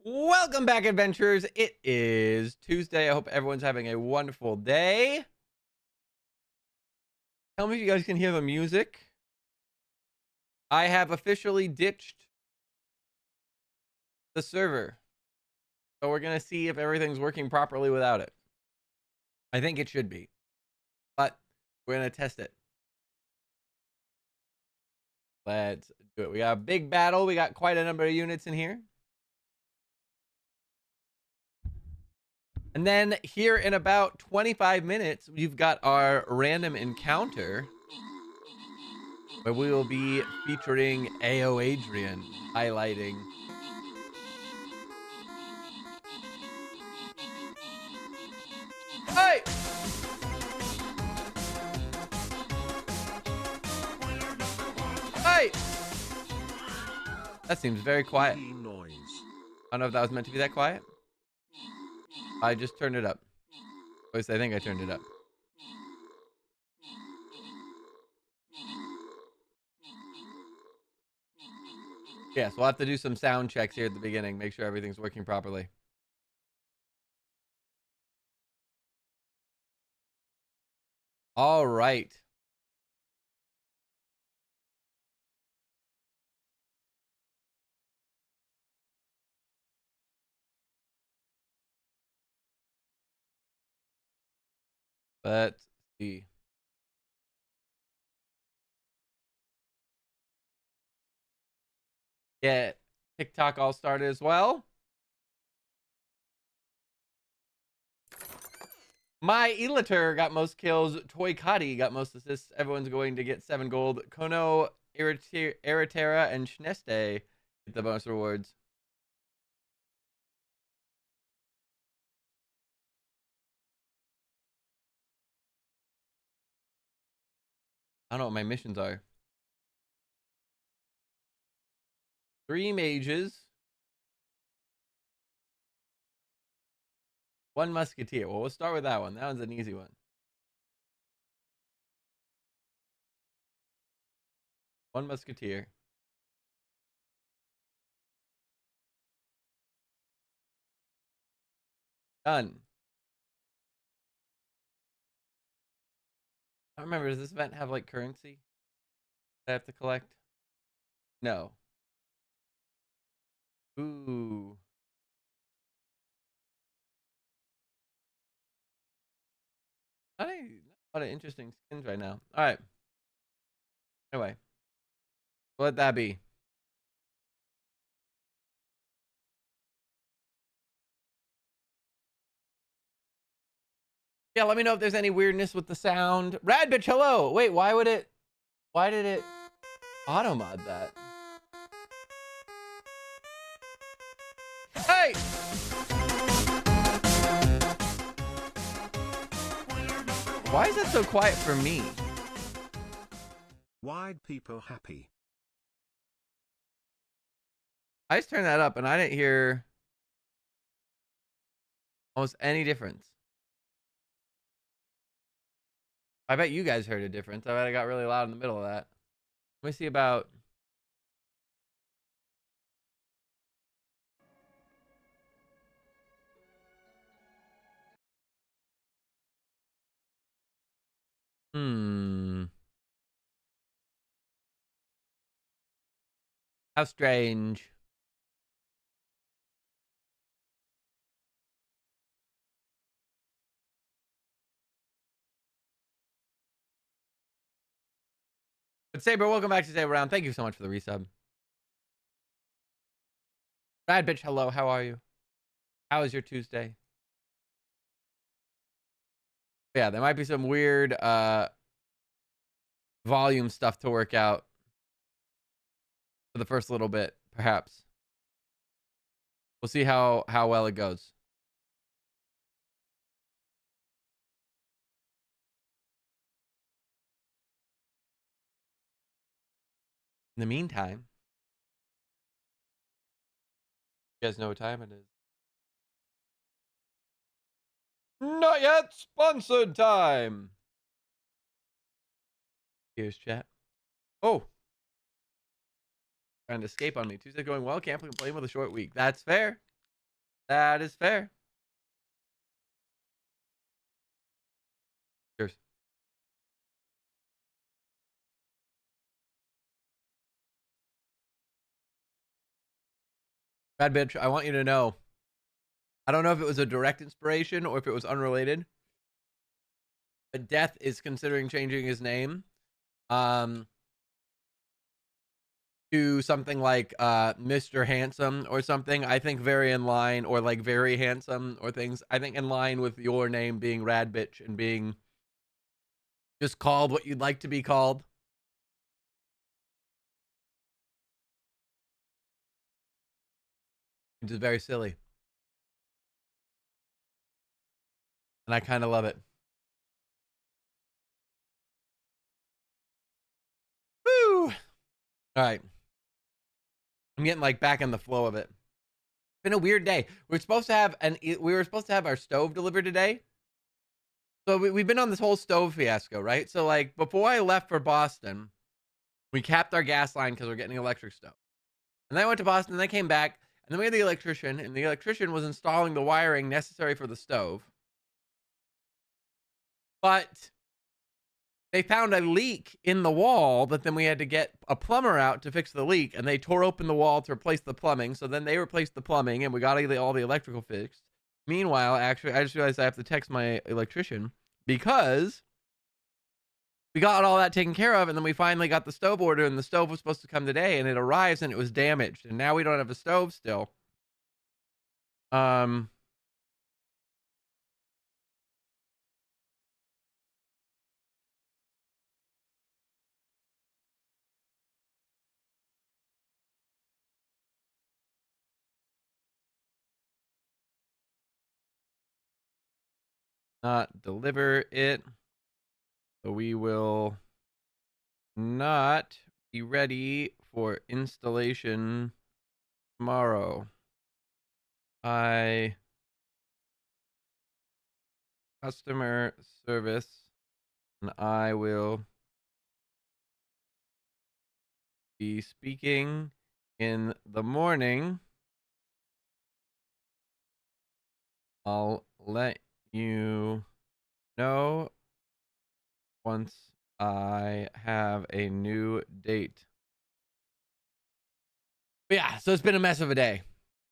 Welcome back, adventurers. It is Tuesday. I hope everyone's having a wonderful day. Tell me if you guys can hear the music. I have officially ditched the server. So we're going to see if everything's working properly without it. I think it should be. But we're going to test it. Let's do it. We got a big battle. We got quite a number of units in here. And then here in about 25 minutes, we've got our random encounter where we will be featuring AO Adrian highlighting. Hey! Hey! That seems very quiet. Noise. I don't know if that was meant to be that quiet. I just turned it up. At least I think I turned it up. Yeah, so we'll have to do some sound checks here at the beginning. Make sure everything's working properly. All right. Let's see. Get TikTok all started as well. My Elater got most kills. Toy Kadi got most assists. Everyone's going to get 7 gold. Kono, Eritera, and Schneste get the bonus rewards. I don't know what my missions are. 3 mages. 1 musketeer. Well, we'll start with that one. That one's an easy one. 1 musketeer. Done. I don't remember. Does this event have like currency I have to collect? No. Ooh. Not a lot of interesting skins right now. All right. Anyway, let that be. Yeah, let me know if there's any weirdness with the sound. Rad bitch, hello. Wait, why did it auto mod that? Hey! Why is it so quiet for me? Wide people happy. I just turned that up and I didn't hear almost any difference. I bet you guys heard a difference. I bet I got really loud in the middle of that. Let me see about... How strange. But Saber, welcome back to Saber Round. Thank you so much for the resub. Bad bitch, hello. How are you? How is your Tuesday? Yeah, there might be some weird volume stuff to work out for the first little bit, perhaps. We'll see how well it goes. In the meantime, you guys know what time it is. Not yet sponsored time. Here's chat. Oh, trying to escape on me. Tuesday going well. Can't complain with a short week. That's fair. That is fair. Cheers. Bad bitch, I want you to know. I don't know if it was a direct inspiration or if it was unrelated, but Death is considering changing his name um to something like Mr. Handsome or something. I think very in line, or like very handsome or things. I think in line with your name being Rad Bitch and being just called what you'd like to be called, which is very silly. And I kind of love it. Woo! All right. I'm getting like back in the flow of it. It's been a weird day. We were supposed to have our stove delivered today. So we've been on this whole stove fiasco, right? So like before I left for Boston, we capped our gas line because we're getting an electric stove. And then I went to Boston, and then I came back, and then we had the electrician, and the electrician was installing the wiring necessary for the stove. But they found a leak in the wall that then we had to get a plumber out to fix the leak, and they tore open the wall to replace the plumbing. So then they replaced the plumbing, and we got all the electrical fixed. Meanwhile, actually, I just realized I have to text my electrician because we got all that taken care of, and then we finally got the stove order, and the stove was supposed to come today, and it arrives, and it was damaged, and now we don't have a stove still. Um, not deliver it. So we will not be ready for installation tomorrow. I customer service, and I will be speaking in the morning. I'll let you know once I have a new date. But yeah, so it's been a mess of a day.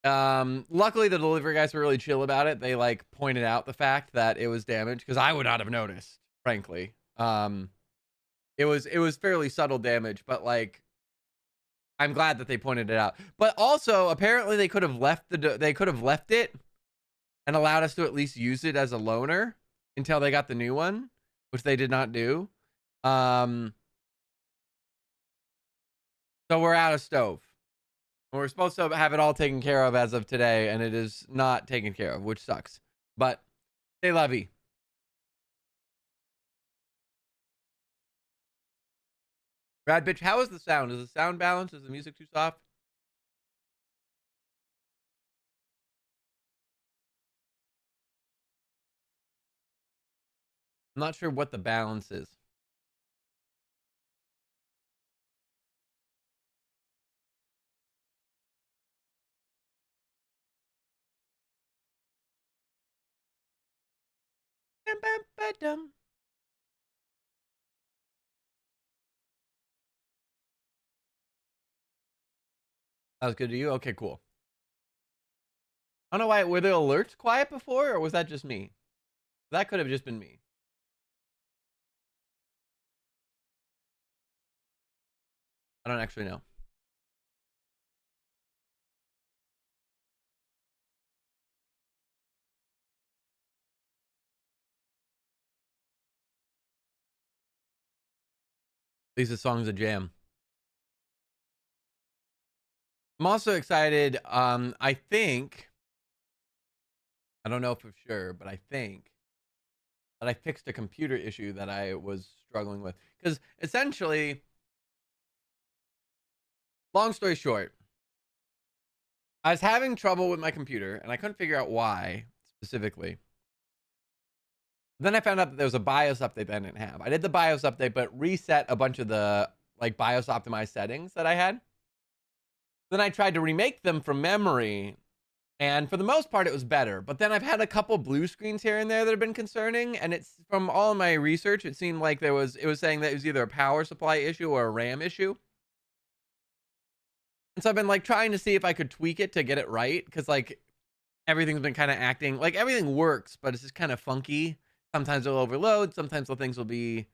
Luckily the delivery guys were really chill about it. They like pointed out the fact that it was damaged because I would not have noticed, frankly. It was fairly subtle damage, but like I'm glad that they pointed it out. But also, apparently they could have left it and allowed us to at least use it as a loaner until they got the new one, which they did not do. So we're out of stove. We're supposed to have it all taken care of as of today, and it is not taken care of, which sucks. But they love you. Rad bitch, how is the sound? Is the sound balanced? Is the music too soft? I'm not sure what the balance is. That was good to you? Okay, cool. I don't know why. Were the alerts quiet before, or was that just me? That could have just been me. I don't actually know. At least the song's a jam. I'm also excited. I think, I don't know for sure, but I think that I fixed a computer issue that I was struggling with. Because essentially, long story short, I was having trouble with my computer and I couldn't figure out why specifically. Then I found out that there was a BIOS update that I didn't have. I did the BIOS update, but reset a bunch of the like BIOS optimized settings that I had. Then I tried to remake them from memory, And for the most part, it was better. But then I've had a couple blue screens here and there that have been concerning. And it's from all of my research, it seemed like it was saying that it was either a power supply issue or a RAM issue. And so I've been like trying to see if I could tweak it to get it right. Cause like everything's been kind of acting like everything works, but it's just kind of funky. Sometimes it'll overload. Sometimes the things will be,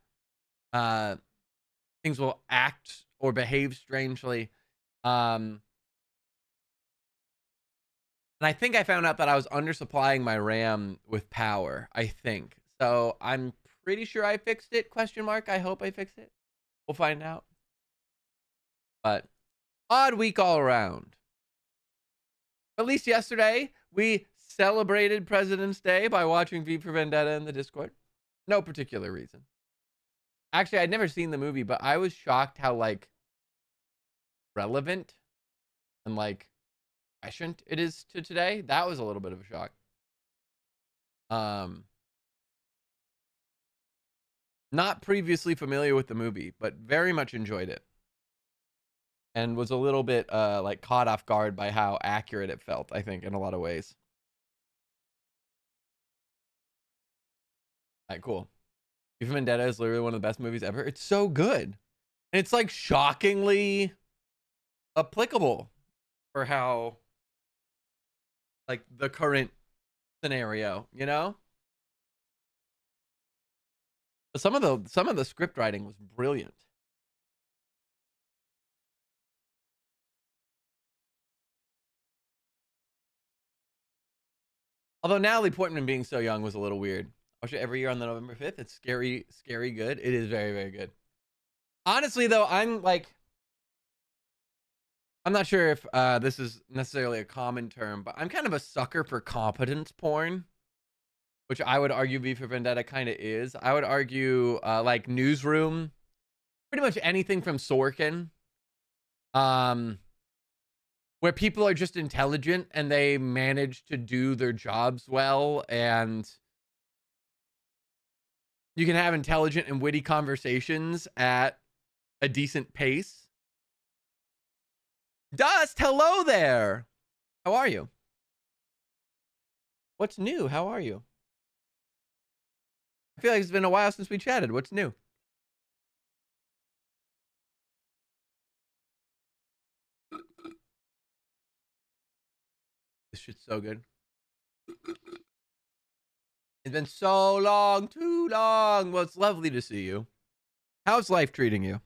things will act or behave strangely. And I think I found out that I was undersupplying my RAM with power, I think. So I'm pretty sure I fixed it, question mark. I hope I fixed it. We'll find out. But odd week all around. At least yesterday, we celebrated President's Day by watching V for Vendetta in the Discord. No particular reason. Actually, I'd never seen the movie, but I was shocked how, like, relevant and, like, prescient it is to today. That was a little bit of a shock. Not previously familiar with the movie, but very much enjoyed it. And was a little bit, like, caught off guard by how accurate it felt, I think, in a lot of ways. All right, cool. V for Vendetta is literally one of the best movies ever. It's so good. And it's, like, shockingly applicable for how, like, the current scenario, you know? But some of the script writing was brilliant. Although Natalie Portman being so young was a little weird. I watch it every year on the November 5th. It's scary, scary good. It is very, very good. Honestly, though, I'm not sure if this is necessarily a common term, but I'm kind of a sucker for competence porn, which I would argue V for Vendetta kind of is. I would argue like Newsroom, pretty much anything from Sorkin, where people are just intelligent and they manage to do their jobs well, and you can have intelligent and witty conversations at a decent pace. Dust, hello there. How are you? What's new? How are you? I feel like it's been a while since we chatted. What's new? This shit's so good. It's been so long, too long. Well, it's lovely to see you. How's life treating you?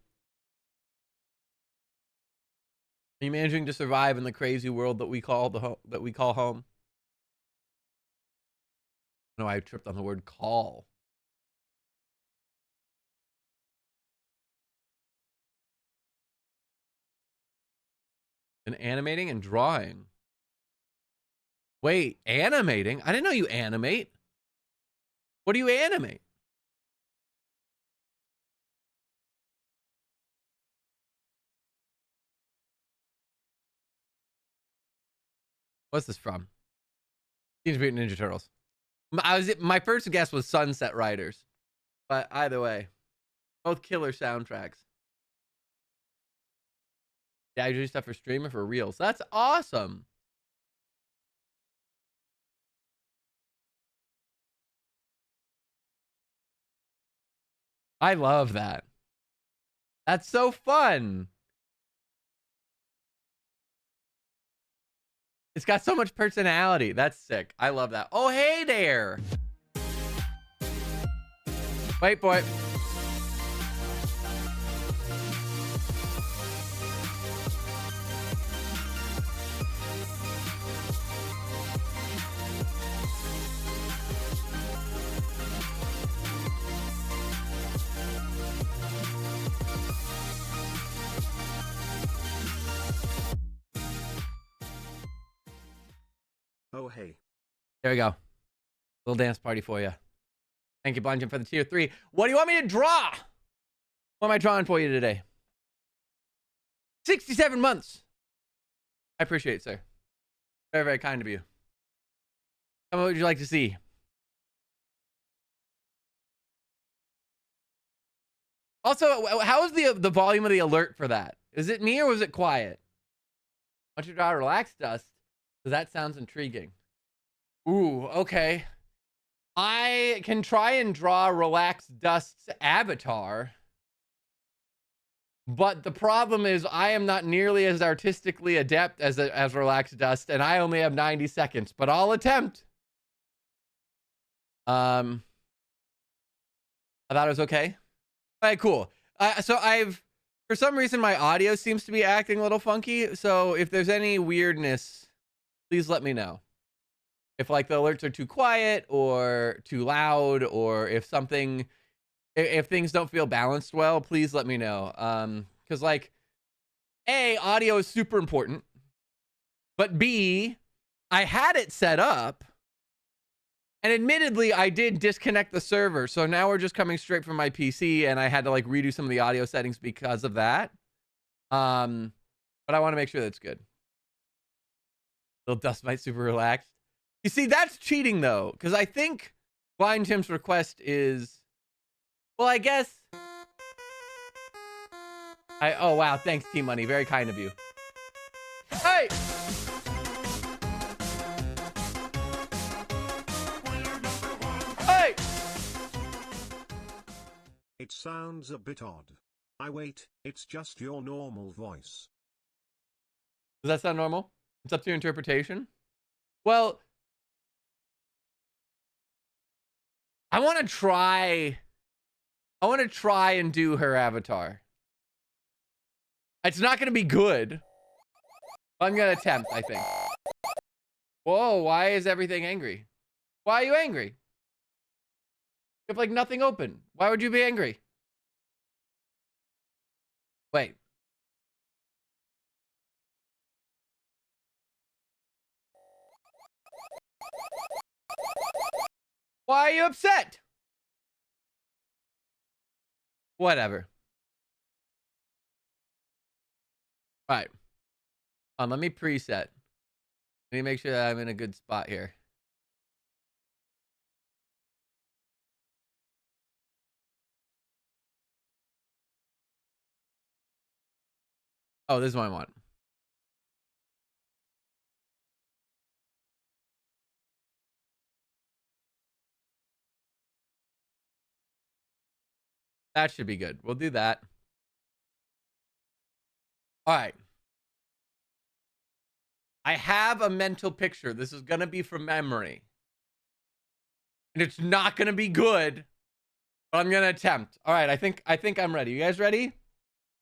Are you managing to survive in the crazy world that we call home? No, I tripped on the word call. And animating and drawing. Wait, animating? I didn't know you animate. What do you animate? What's this from? Teenage Mutant Ninja Turtles. My first guess was Sunset Riders, but either way, both killer soundtracks. Yeah, I do stuff for stream or for reels. That's awesome. I love that. That's so fun. It's got so much personality. That's sick. I love that. Oh, hey there. Wait, boy. Oh, hey. There we go. Little dance party for you. Thank you, Blondin, for the tier 3. What do you want me to draw? What am I drawing for you today? 67 months. I appreciate it, sir. Very, very kind of you. What would you like to see? Also, how is the volume of the alert for that? Is it me or was it quiet? I want you to draw relaxed dust. That sounds intriguing. Ooh, okay. I can try and draw Relax Dust's avatar. But the problem is I am not nearly as artistically adept as Relax Dust, and I only have 90 seconds, but I'll attempt. I thought it was okay. All right, cool. So for some reason, my audio seems to be acting a little funky. So if there's any weirdness, please let me know. If like the alerts are too quiet or too loud, or if things don't feel balanced well, please let me know. Because like, A, audio is super important, but B, I had it set up, and admittedly, I did disconnect the server, so now we're just coming straight from my PC, and I had to like redo some of the audio settings because of that. But I want to make sure that's good. Little Dust Mite super relaxed. You see, that's cheating though, because I think Blind Tim's request is, well, I guess. Oh wow, thanks Team Money, very kind of you. Hey. Hey! It sounds a bit odd. Wait, it's just your normal voice. Does that sound normal? It's up to your interpretation. Well, I want to try and do her avatar. It's not going to be good. I'm going to attempt, I think. Whoa, why is everything angry? Why are you angry? You have like nothing open. Why would you be angry? Wait. Why are you upset? Whatever. All right. Let me preset. Let me make sure that I'm in a good spot here. Oh, this is what I want. That should be good. We'll do that. All right. I have a mental picture. This is going to be from memory. And it's not going to be good, but I'm going to attempt. All right, I think I'm ready. You guys ready?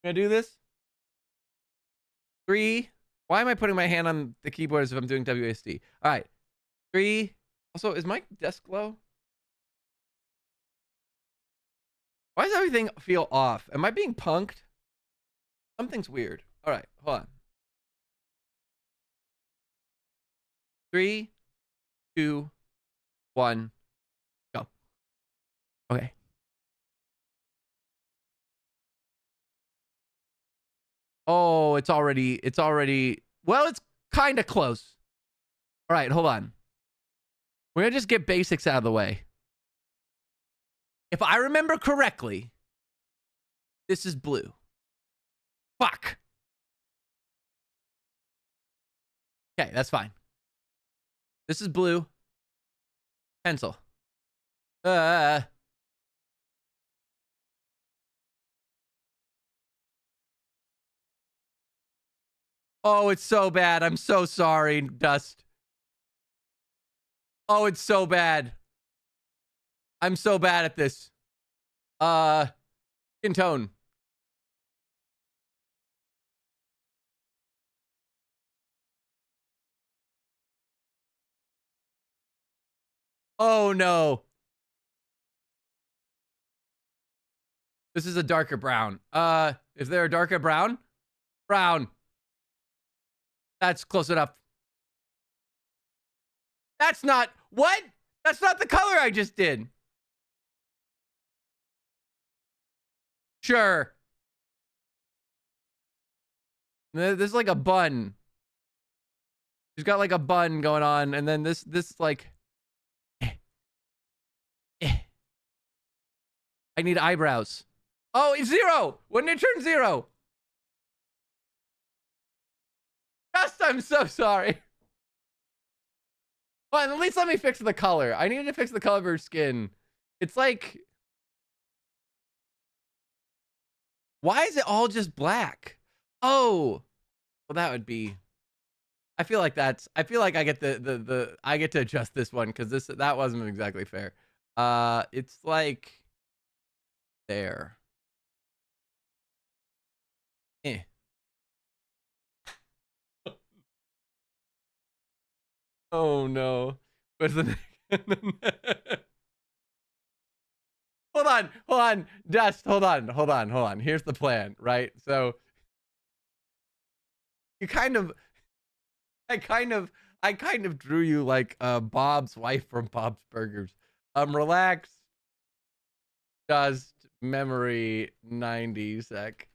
Gonna do this? 3. Why am I putting my hand on the keyboard as if I'm doing WASD? All right. 3. Also, is my desk low? Why does everything feel off? Am I being punked? Something's weird. All right, hold on. 3, 2, 1, go. Okay. Oh, it's already, well, it's kind of close. All right, hold on. We're going to just get basics out of the way. If I remember correctly, this is blue. Fuck. Okay, that's fine. This is blue. Pencil. Oh, it's so bad. I'm so sorry, Dust. Oh, it's so bad. I'm so bad at this. Skin tone. Oh no. This is a darker brown. Is there a darker brown? Brown. That's close enough. That's not, what? That's not the color I just did. Sure. This is like a bun. She's got like a bun going on, and then this like, I need eyebrows. Oh, it's 0. When did it turn 0? Dust, I'm so sorry. Fine, at least let me fix the color. I need to fix the color of her skin. It's like, why is it all just black? Oh, well, that would be. I feel like I feel like I get I get to adjust this one because that wasn't exactly fair. It's like there. Eh. Oh no. Where's the hold on. Dust, hold on. Here's the plan, right? So you I kind of drew you like Bob's wife from Bob's Burgers. Relax. Dust memory 90 sec.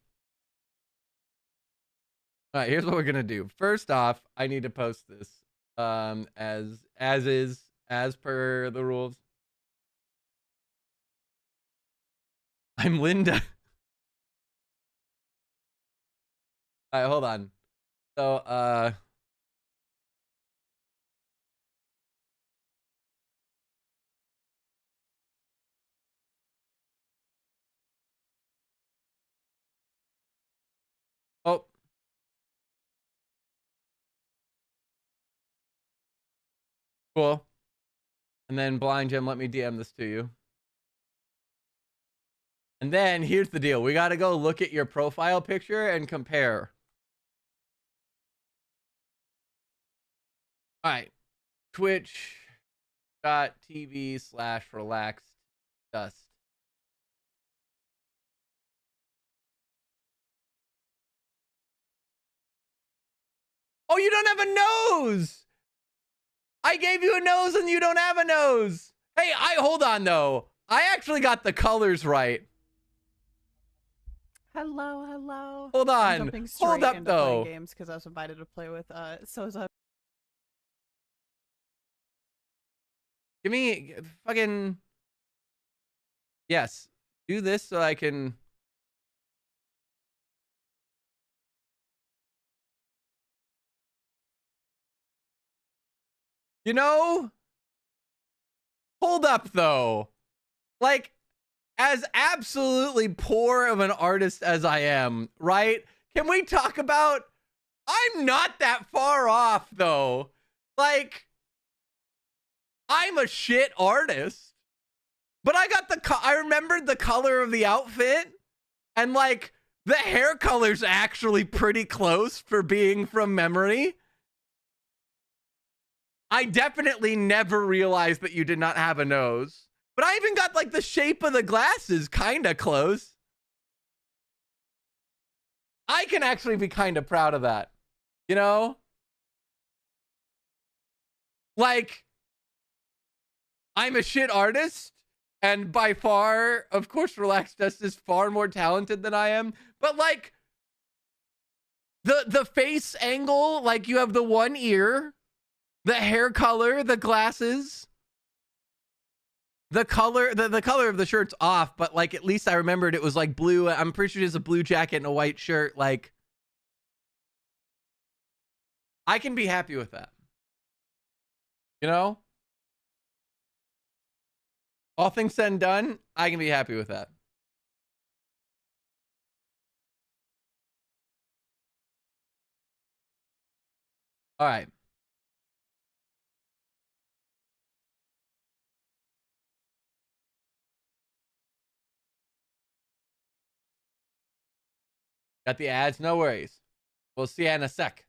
All right, here's what we're gonna do. First off, I need to post this as per the rules. I'm Linda. All right, hold on. So oh. Cool. And then Blind Jim, let me DM this to you. And then here's the deal. We got to go look at your profile picture and compare. All right. Twitch.tv/relaxed dust. Oh, you don't have a nose. I gave you a nose and you don't have a nose. Hey, hold on though. I actually got the colors right. Hello. Hold on. Hold up though. Games because I was invited to play with Soza. Give me fucking. Yes. Do this so I can. You know? Hold up though. Like, as absolutely poor of an artist as I am, right? Can we talk about, I'm not that far off though. Like, I'm a shit artist, but I remembered the color of the outfit, and like the hair color's actually pretty close for being from memory. I definitely never realized that you did not have a nose. But I even got like the shape of the glasses kind of close. I can actually be kind of proud of that. You know? Like, I'm a shit artist. And by far, of course, Relaxed Dust is far more talented than I am. But like, the face angle, like you have the one ear, the hair color, the glasses. The color of the shirt's off, but like at least I remembered it was like blue. I'm pretty sure it's a blue jacket and a white shirt. Like, I can be happy with that. You know? All things said and done, I can be happy with that. All right. Got the ads? No worries. We'll see you in a sec.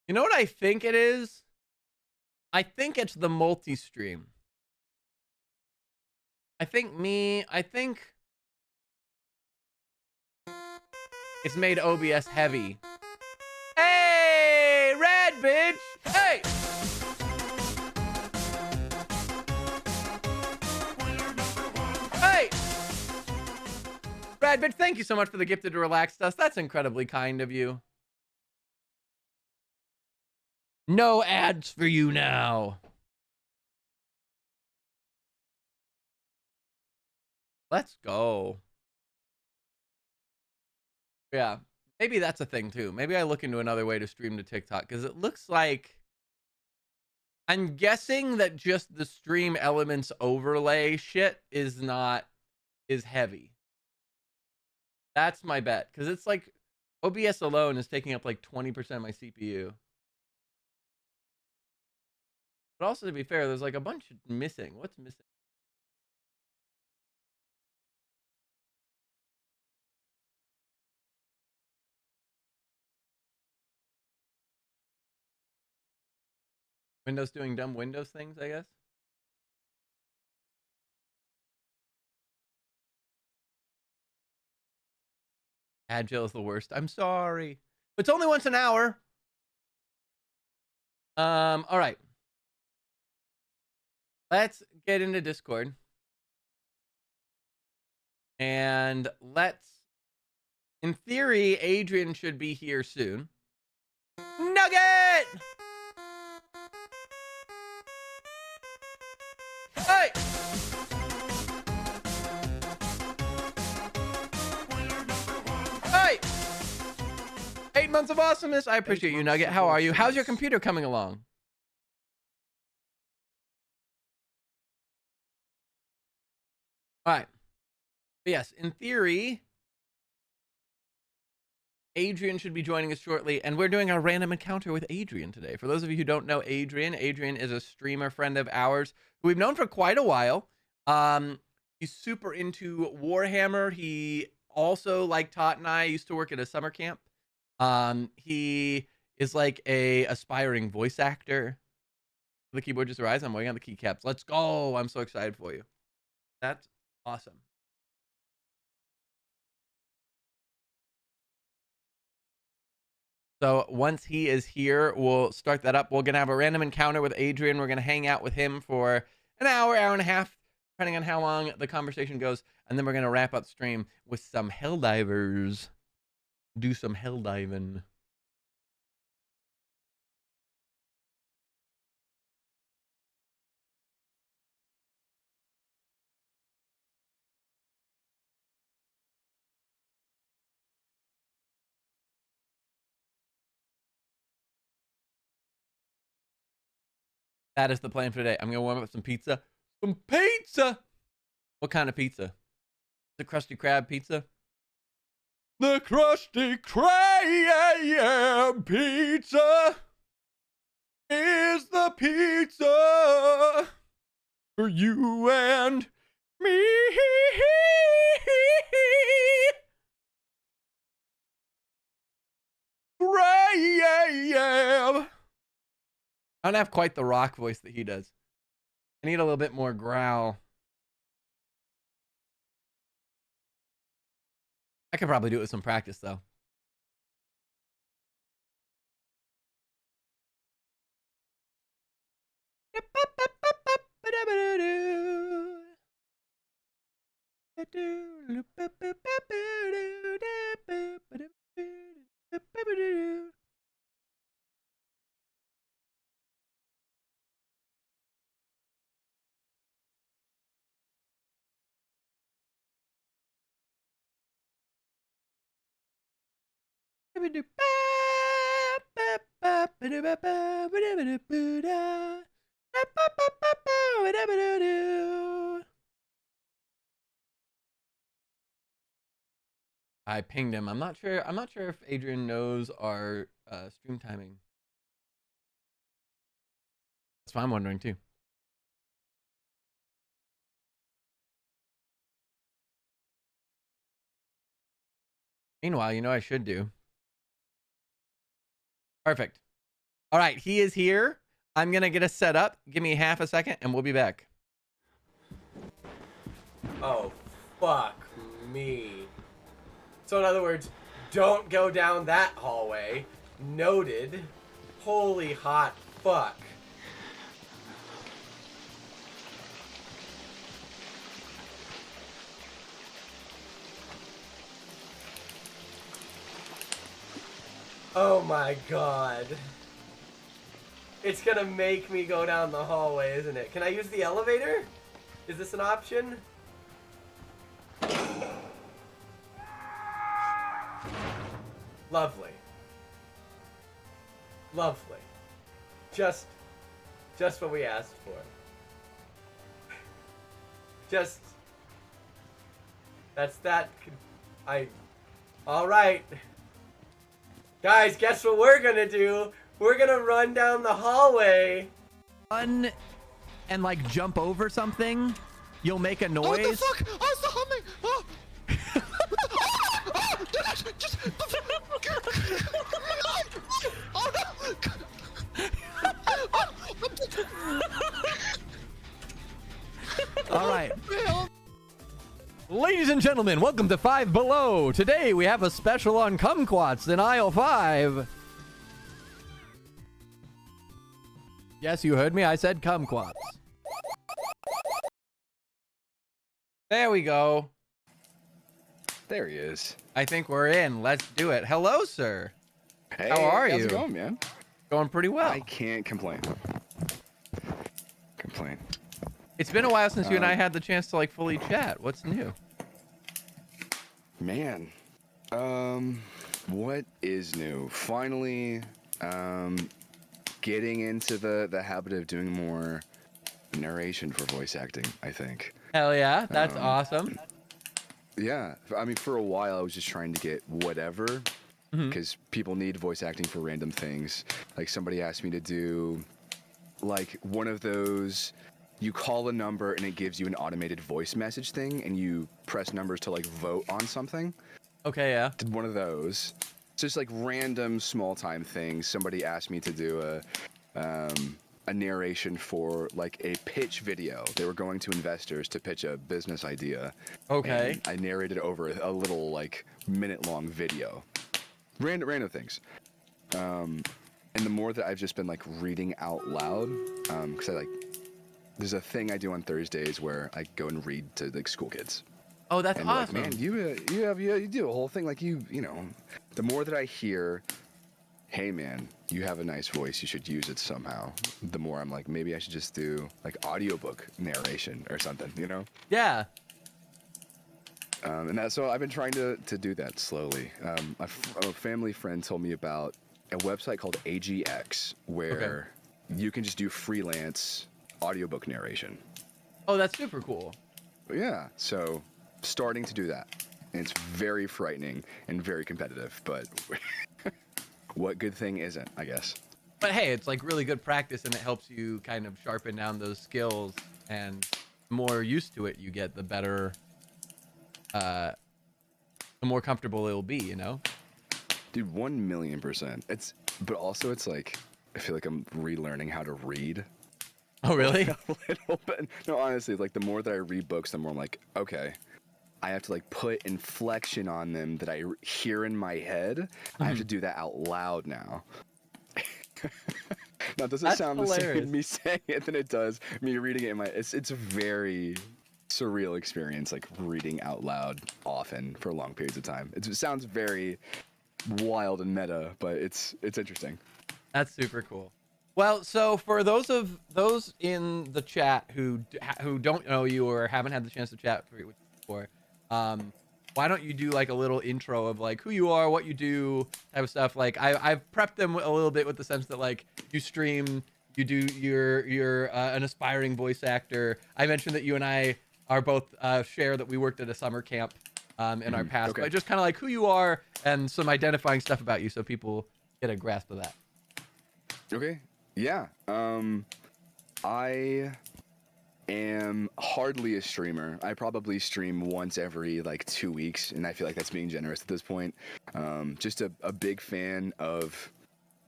You know what I think it is? I think it's the multi-stream. I think it's made OBS heavy. Hey, red bitch. Hey. Hey. Red bitch, thank you so much for the gifted to Relaxed Dust. That's incredibly kind of you. No ads for you now. Let's go. Yeah, maybe that's a thing too. Maybe I look into another way to stream to TikTok because it looks like I'm guessing that just the stream elements overlay shit is heavy. That's my bet because it's like OBS alone is taking up like 20% of my CPU. But also, to be fair, there's like a bunch missing. What's missing? Windows doing dumb Windows things, I guess. Agile is the worst. I'm sorry. It's only once an hour. All right. Let's get into Discord. And in theory, Adrian should be here soon. Nugget! Hey! Hey! 8 months of awesomeness. I appreciate you, Nugget. How are you? How's your computer coming along? All right. But yes, in theory, Adrian should be joining us shortly, and we're doing our random encounter with Adrian today. For those of you who don't know Adrian is a streamer friend of ours who we've known for quite a while. He's super into Warhammer. He also, like Tot and I, used to work at a summer camp. He is like a aspiring voice actor. The keyboard just arrived. I'm waiting on the keycaps. Let's go. I'm so excited for you. That's awesome. So once he is here, we'll start that up. We're going to have a random encounter with Adrian. We're going to hang out with him for an hour, hour and a half, depending on how long the conversation goes. And then we're going to wrap up stream with some Helldivers. Do some Helldiving. That is the plan for today. I'm going to warm up some pizza. Some pizza! What kind of pizza? The Krusty Krab pizza? The Krusty Krab pizza is the pizza for you and me. Krab. I don't have quite the rock voice that he does. I need a little bit more growl. I could probably do it with some practice, though. I pinged him. I'm not sure if Adrian knows our stream timing. That's what I'm wondering too. Meanwhile, you know what I should do? Perfect. All right, he is here. I'm going to get us set up. Give me half a second and we'll be back. Oh, fuck me. So in other words, don't go down that hallway. Noted. Holy hot fuck. Oh my god. It's gonna make me go down the hallway, isn't it? Can I use the elevator? Is this an option? Lovely. Lovely. Just what we asked for. All right. Guys, guess what we're gonna do? We're gonna run down the hallway. Run and like jump over something, you'll make a noise. Oh, what the fuck? Oh, it's the humming. Oh. Just. Oh no! All right. Ladies and gentlemen, welcome to Five Below. Today we have a special on kumquats in aisle 5. Yes, you heard me. I said kumquats. There we go. There he is. I think we're in. Let's do it. Hello, sir. Hey, How are how's you? it going, man? Going pretty well. I can't complain. It's been a while since you and I had the chance to like fully chat. What's new? Man, what is new? Finally, getting into the habit of doing more narration for voice acting, I think. Hell yeah, that's awesome. Yeah, I mean, for a while I was just trying to get whatever, because people need voice acting for random things. Like somebody asked me to do, like one of those, you call a number and it gives you an automated voice message thing, and you press numbers to like vote on something. Okay, yeah. Did one of those. Just like random small time things. Somebody asked me to do a narration for like a pitch video. They were going to investors to pitch a business idea. Okay. And I narrated over a little like minute-long video. Random things. And the more that I've just been like reading out loud, because I like, there's a thing I do on Thursdays where I go and read to like school kids. Oh, that's And they're awesome. like, man, you do a whole thing like you know. The more that I hear, hey man, you have a nice voice, you should use it somehow. The more I'm like, maybe I should just do like audiobook narration or something, you know? Yeah. And so I've been trying to do that slowly. A family friend told me about a website called AGX where you can just do freelance audiobook narration. Oh, that's super cool. Yeah, so starting to do that. And it's very frightening and very competitive, but what good thing isn't, I guess. But hey, it's like really good practice, and it helps you kind of sharpen down those skills, and the more used to it you get, the better, the more comfortable it'll be, you know? Dude, 1,000,000%. But also it's like, I feel like I'm relearning how to read. Oh, really? A little bit. No, honestly, like the more that I read books, the more I'm like, okay, I have to like put inflection on them that I hear in my head. I have to do that out loud now. Now, does it That's sound the hilarious. same me saying it than it does me reading it in my? It's a very surreal experience, like reading out loud often for long periods of time. It sounds very wild and meta, but it's interesting. That's super cool. Well, so for those in the chat who don't know you or haven't had the chance to chat with you before, why don't you do like a little intro of like who you are, what you do, type of stuff. Like I've prepped them a little bit with the sense that like you stream, you're an aspiring voice actor. I mentioned that you and I are both share that we worked at a summer camp in our past, okay. but just kind of like who you are and some identifying stuff about you so people get a grasp of that. Okay. Yeah. I am hardly a streamer. I probably stream once every like 2 weeks, and I feel like that's being generous at this point. Just a big fan of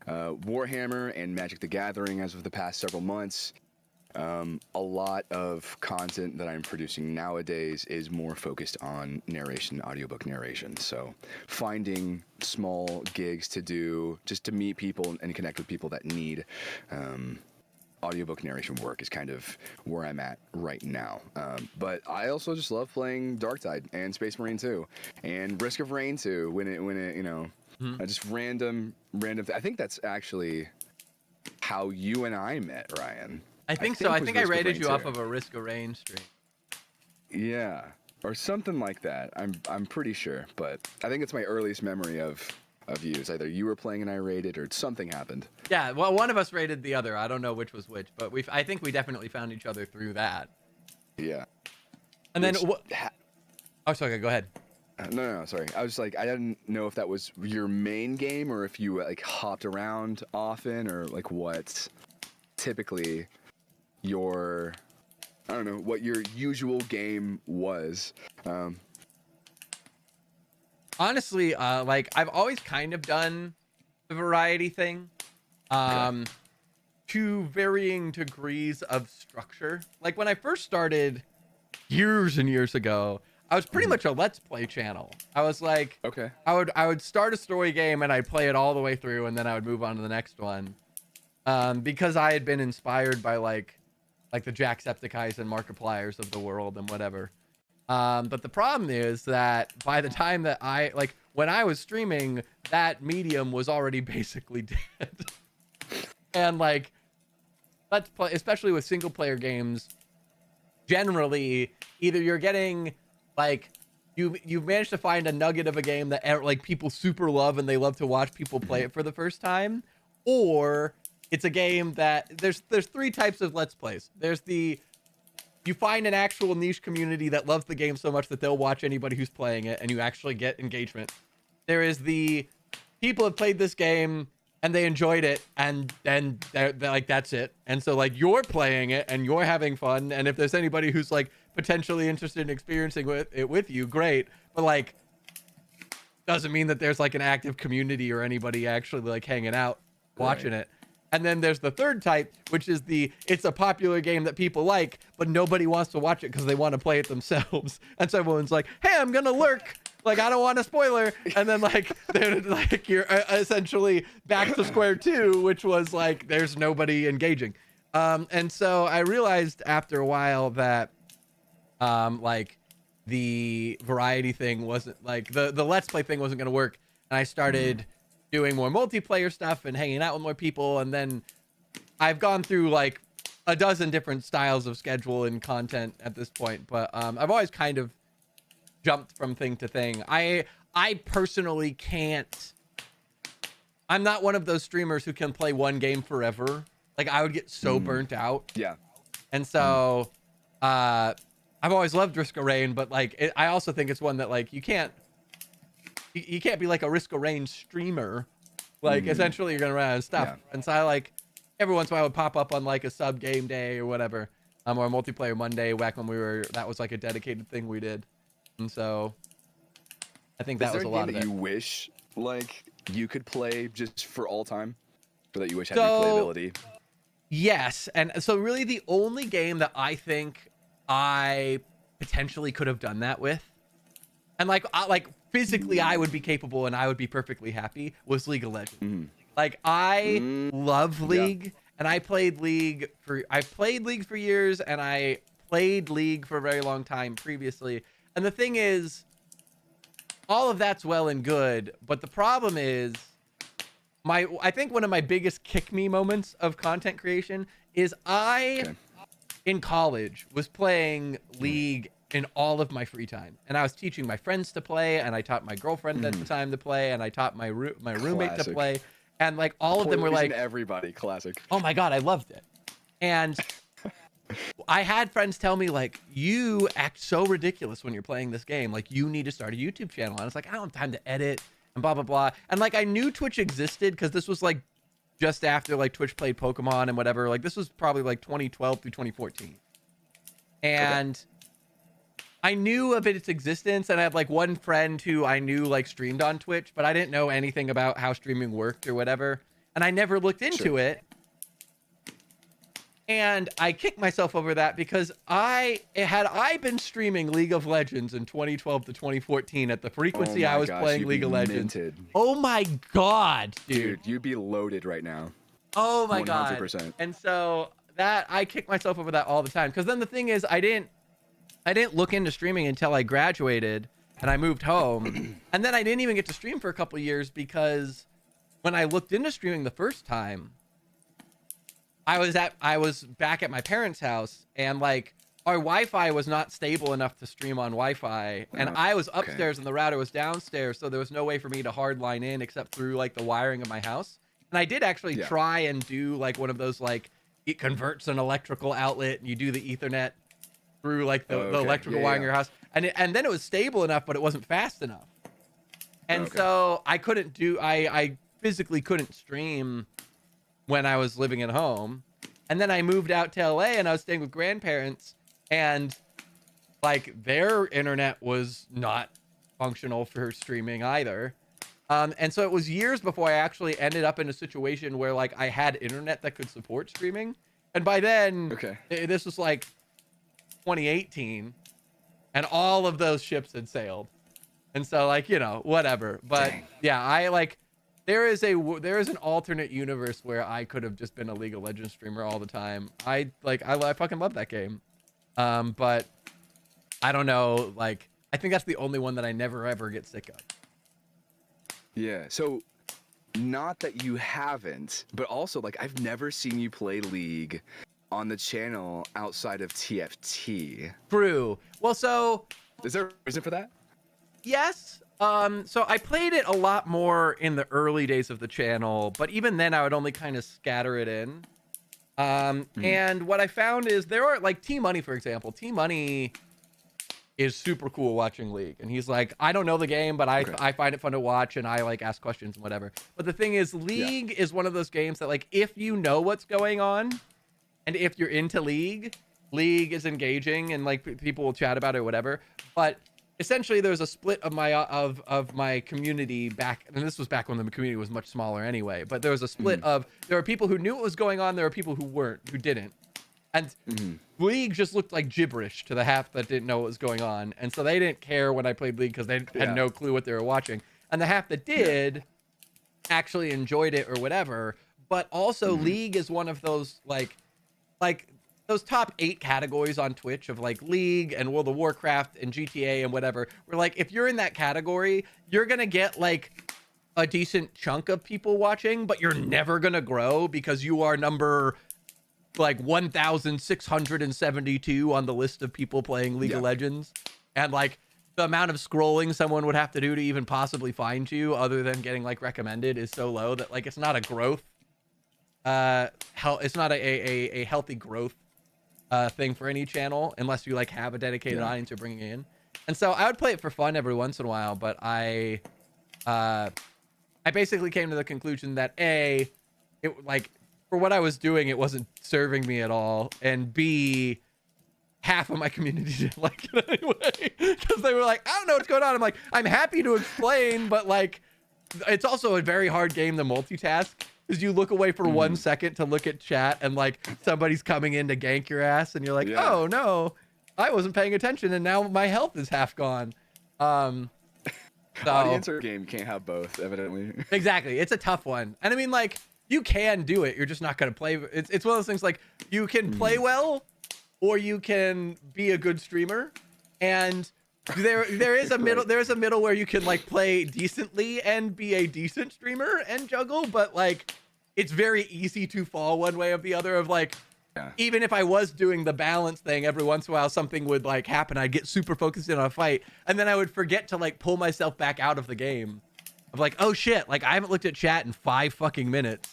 Warhammer and Magic the Gathering as of the past several months. A lot of content that I'm producing nowadays is more focused on narration, audiobook narration. So finding small gigs to do just to meet people and connect with people that need audiobook narration work is kind of where I'm at right now. But I also just love playing Darktide and Space Marine 2 and Risk of Rain 2 when it you know, just random I think that's actually how you and I met, Ryan. I think so. I was think I Risk of rated Rain you off 2. of a Risk of Rain stream. Yeah, or something like that. I'm pretty sure, but I think it's my earliest memory of you. It's either you were playing and I rated, or something happened. Yeah, well, one of us rated the other. I don't know which was which, but I think we definitely found each other through that. Yeah. And then, Which oh, sorry, go ahead. No, sorry. I was like, I didn't know if that was your main game or if you like hopped around often, or like what typically your, I don't know, what your usual game was. Honestly, like I've always kind of done the variety thing, to varying degrees of structure. Like when I first started years and years ago, I was pretty much a Let's Play channel. I was like, Okay. I would start a story game and I'd play it all the way through, and then I would move on to the next one, because I had been inspired by like the Jacksepticeye's and Markipliers of the world and whatever. But the problem is that by the time that when I was streaming, that medium was already basically dead. And like, Let's Play, especially with single player games, generally either you're getting like you've managed to find a nugget of a game that like people super love and they love to watch people play it for the first time, or it's a game that there's three types of Let's Plays. There's you find an actual niche community that loves the game so much that they'll watch anybody who's playing it and you actually get engagement. There is the people have played this game and they enjoyed it, and then they're like, that's it. And so like you're playing it and you're having fun, and if there's anybody who's like potentially interested in experiencing it with you, great. But like, doesn't mean that there's like an active community or anybody actually like hanging out watching it. And then there's the third type, which is it's a popular game that people like, but nobody wants to watch it because they want to play it themselves. And so everyone's like, hey, I'm going to lurk. Like, I don't want a spoiler. And then like, they're like, you're essentially back to square two, which was like, there's nobody engaging. And so I realized after a while that, like the variety thing wasn't like the Let's Play thing wasn't going to work. And I started doing more multiplayer stuff and hanging out with more people, and then I've gone through like a dozen different styles of schedule and content at this point, but I've always kind of jumped from thing to thing. I personally can't, I'm not one of those streamers who can play one game forever. Like I would get so burnt out. Yeah. And so I've always loved Risk of Rain, but like I also think it's one that like you can't be like a Risk of Rain streamer. Like essentially you're gonna run out of stuff. Yeah. And so I like every once in a while I would pop up on like a sub game day or whatever, or a multiplayer Monday back when that was like a dedicated thing we did. And so I think that was a lot of it. You wish like you could play just for all time, or that you wish had So- replayability? Yes, and so really the only game that I think I potentially could have done that with, and like physically I would be capable and I would be perfectly happy, was League of Legends. Like I love League, and I played League for years, and I played League for a very long time previously. And the thing is, all of that's well and good, but the problem is I think one of my biggest kick me moments of content creation is in college was playing League in all of my free time, and I was teaching my friends to play, and I taught my girlfriend at the time to play, and I taught my roommate to Classic. play, and like all of them were like, everybody classic. oh my god, I loved it. And I had friends tell me like, you act so ridiculous when you're playing this game, like you need to start a YouTube channel. And I was like, I don't have time to edit and blah blah blah. And like I knew Twitch existed because this was like just after like Twitch played Pokemon and whatever. Like this was probably like 2012 through 2014, and I knew of its existence, and I had like one friend who I knew like streamed on Twitch, but I didn't know anything about how streaming worked or whatever, and I never looked into it. And I kicked myself over that because had I been streaming League of Legends in 2012 to 2014, at the frequency I was playing League of Legends, oh my god, dude, you'd be loaded right now. Oh my god. 100%. And so that I kick myself over that all the time, because then the thing is I didn't look into streaming until I graduated and I moved home. And then I didn't even get to stream for a couple of years, because when I looked into streaming the first time, I was back at my parents' house, and like our Wi-Fi was not stable enough to stream on Wi-Fi, and I was okay. upstairs and the router was downstairs, so there was no way for me to hard line in except through like the wiring of my house. And I did actually Yeah. try and do like one of those like it converts an electrical outlet and you do the Ethernet through like the Okay. electrical Yeah, wiring yeah. in your house, and then it was stable enough, but it wasn't fast enough. And Okay. so I couldn't do I physically couldn't stream when I was living at home. And then I moved out to LA and I was staying with grandparents, and like their internet was not functional for streaming either. And so it was years before I actually ended up in a situation where like I had internet that could support streaming. And by then, Okay. this was like 2018, and all of those ships had sailed. And so like, you know, whatever. But Dang. yeah, I like there is an alternate universe where I could have just been a League of Legends streamer all the time. I fucking love that game. But I don't know, like I think that's the only one that I never ever get sick of. Yeah. So, not that you haven't, but also like I've never seen you play League on the channel outside of TFT. True. Well, so Is there a reason for that? yes. So I played it a lot more in the early days of the channel, but even then I would only kind of scatter it in. And what I found is there are like T Money, for example. T Money is super cool watching League, and he's like, I don't know the game, but I find it fun to watch, and I like ask questions and whatever. But the thing is, League is one of those games that like if you know what's going on, and if you're into League is engaging, and like people will chat about it or whatever. But essentially there's a split of my community back, and this was back when the community was much smaller anyway, but there was a split of there are people who knew what was going on, there are people who didn't, and League just looked like gibberish to the half that didn't know what was going on, and so they didn't care when I played League because they had no clue what they were watching, and the half that did actually enjoyed it or whatever. But also League is one of those like those top 8 categories on Twitch of like League and World of Warcraft and GTA and whatever, where like if you're in that category, you're gonna get like a decent chunk of people watching, but you're never gonna grow because you are number like 1,672 on the list of people playing League of Legends. And like the amount of scrolling someone would have to do to even possibly find you other than getting like recommended is so low that like it's not a growth it's not a healthy growth thing for any channel unless you like have a dedicated audience you're bringing in. And so I would play it for fun every once in a while, but I basically came to the conclusion that A, it like for what I was doing, it wasn't serving me at all, and B, half of my community didn't like it anyway because they were like, I don't know what's going on. I'm like, I'm happy to explain, but like it's also a very hard game to multitask because you look away for 1 second to look at chat and like somebody's coming in to gank your ass and you're like, oh no, I wasn't paying attention and now my health is half gone. So, Audience or game can't have both, evidently. exactly, it's a tough one, and I mean like you can do it, you're just not gonna play. It's one of those things like you can play well or you can be a good streamer, and there is a middle there's a middle where you can like play decently and be a decent streamer and juggle, but like it's very easy to fall one way or the other of like even if I was doing the balance thing, every once in a while something would like happen, I'd get super focused in on a fight and then I would forget to like pull myself back out of the game of like, oh shit, like I haven't looked at chat in 5 fucking minutes.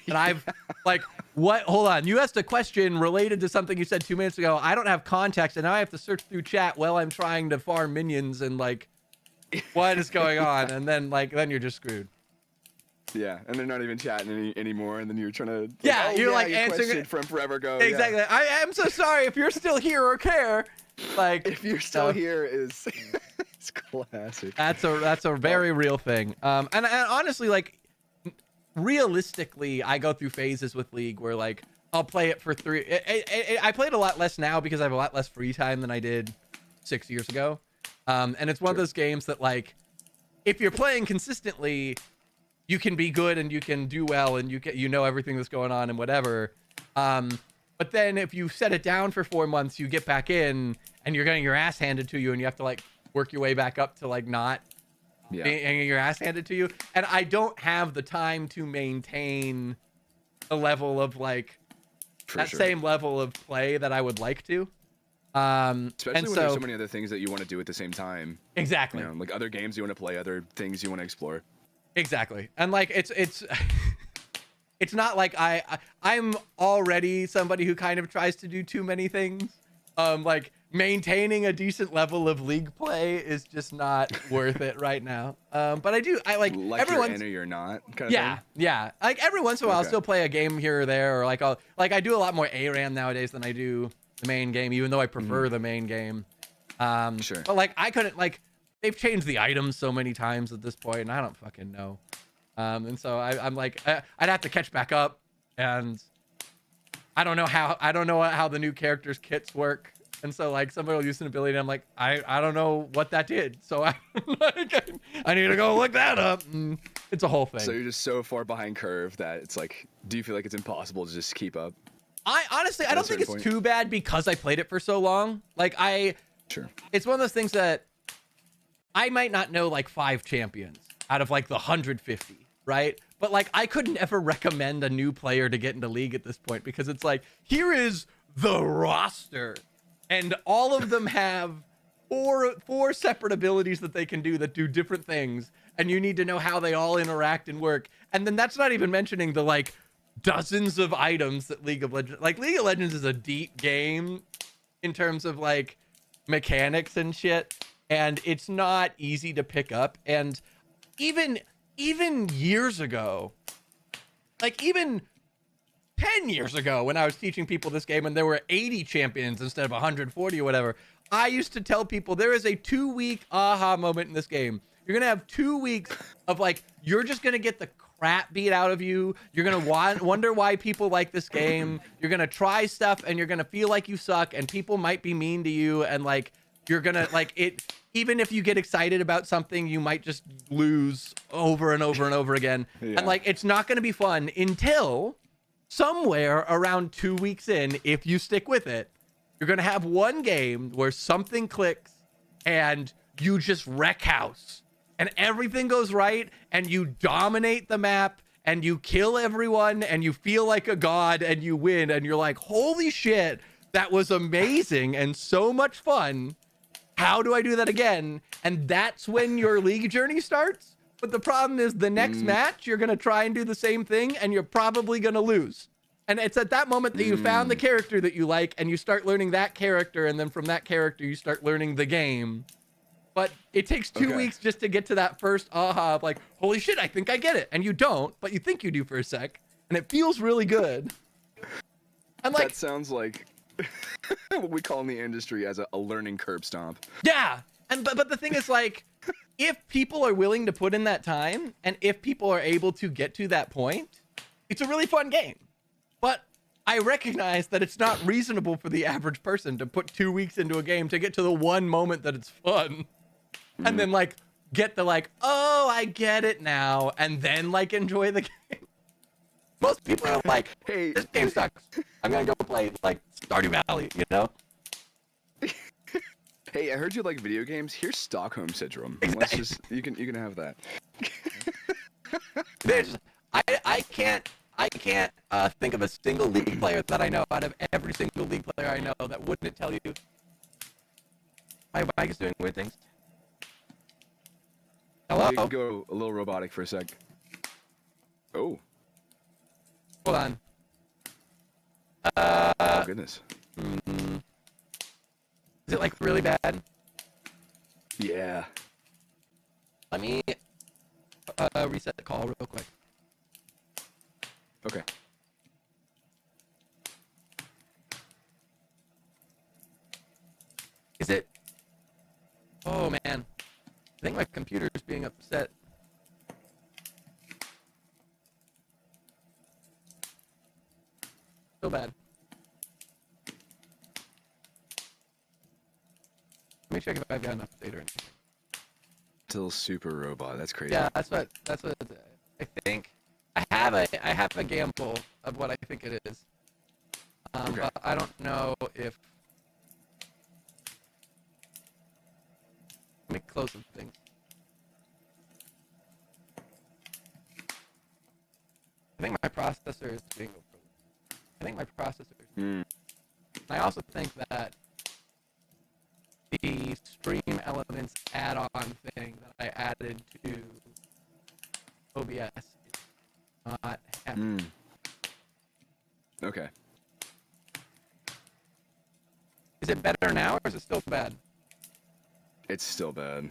And I've like, what? Hold on. You asked a question related to something you said 2 minutes ago. I don't have context, and now I have to search through chat while I'm trying to farm minions and like, what is going on? And then then you're just screwed. Yeah, and they're not even chatting anymore, and then you're trying to. Yeah, you're like your answering question it- from forever ago. Exactly. I am so sorry if you're still here or care. Like, If you're still here, is it's classic. that's a very real thing. And honestly, like, realistically, I go through phases with League where like I'll play it for 3. I play it a lot less now because I have a lot less free time than I did 6 years ago. And it's one of those games that like, if you're playing consistently, you can be good and you can do well and you know everything that's going on and whatever. But then if you set it down for 4 months, you get back in and you're getting your ass handed to you and you have to like work your way back up to like not getting your ass handed to you. And I don't have the time to maintain a level of like For that sure. same level of play that I would like to. Especially and when so there's so many other things that you want to do at the same time. exactly. You know, like other games you want to play, other things you want to explore. Exactly. And like it's it's not like I'm already somebody who kind of tries to do too many things. Like maintaining a decent level of league play is just not worth it right now. But I like Like everyone's you're in or you're not. Kind of yeah, thing. yeah. Like every once in a while, I'll Okay. still play a game here or there, or like I do a lot more ARAM nowadays than I do the main game, even though I prefer the main game. Sure. But like I couldn't like they've changed the items so many times at this point, and I don't fucking know. And so I'm like I'd have to catch back up, and I don't know how the new characters kits work. And so like somebody will use an ability and I'm like, I don't know what that did. So I need to go look that up. And it's a whole thing. So you're just so far behind curve that it's like, do you feel like it's impossible to just keep up? I honestly I At a don't think it's certain point. too bad because I played it for so long. Like Sure. it's one of those things that I might not know like 5 champions out of like the 150, right? But like I could never recommend a new player to get into League at this point because it's like, here is the roster. And all of them have four separate abilities that they can do that do different things. And you need to know how they all interact and work. And then that's not even mentioning the like dozens of items that League of Legends, like League of Legends is a deep game in terms of like mechanics and shit. And it's not easy to pick up. And even years ago, like even 10 years ago when I was teaching people this game and there were 80 champions instead of 140 or whatever, I used to tell people there is a 2-week aha moment in this game. You're going to have 2 weeks of like, you're just going to get the crap beat out of you. You're going to wonder why people like this game. You're going to try stuff and you're going to feel like you suck and people might be mean to you. And like, you're going to like it, even if you get excited about something, you might just lose over and over and over again. Yeah. And like, it's not going to be fun until somewhere around 2 weeks in, if you stick with it, you're going to have one game where something clicks and you just wreck house and everything goes right and you dominate the map and you kill everyone and you feel like a god and you win and you're like, holy shit, that was amazing and so much fun. How do I do that again? And that's when your league journey starts. But the problem is the next match, you're going to try and do the same thing and you're probably going to lose. And it's at that moment that you found the character that you like and you start learning that character. And then from that character, you start learning the game. But it takes 2 Okay. weeks just to get to that first aha of like, holy shit, I think I get it. And you don't, but you think you do for a sec. And it feels really good. And like, That sounds like what we call in the industry as a learning curb stomp. yeah. And but the thing is like, if people are willing to put in that time and if people are able to get to that point, it's a really fun game. But I recognize that it's not reasonable for the average person to put 2 weeks into a game to get to the one moment that it's fun. And then like get the like, oh, I get it now. And then like enjoy the game. Most people are like, Hey, this game sucks. I'm going to go play like Stardew Valley, you know? hey, I heard you like video games. Here's Stockholm Syndrome. Let's just you can have that. I can't think of a single League player that I know out of every single League player I know that wouldn't tell you my mic is doing weird things. Hello? You can go a little robotic for a sec. Oh, Hold on. oh goodness. Is it like really bad? Yeah. Let me reset the call real quick. Okay. Is it? Oh man. I think my computer's being upset. So bad. Let me check if I've got enough data or anything. Still super robot. That's crazy. Yeah, that's what I think. I have a gamble of what I think it is. Okay. But I don't know if. Let me close some things. I think my processor is being. I think my processor. Mm. I also think that the Stream Elements add-on thing that I added to OBS is not happening. Okay. Is it better now, or is it still bad? It's still bad.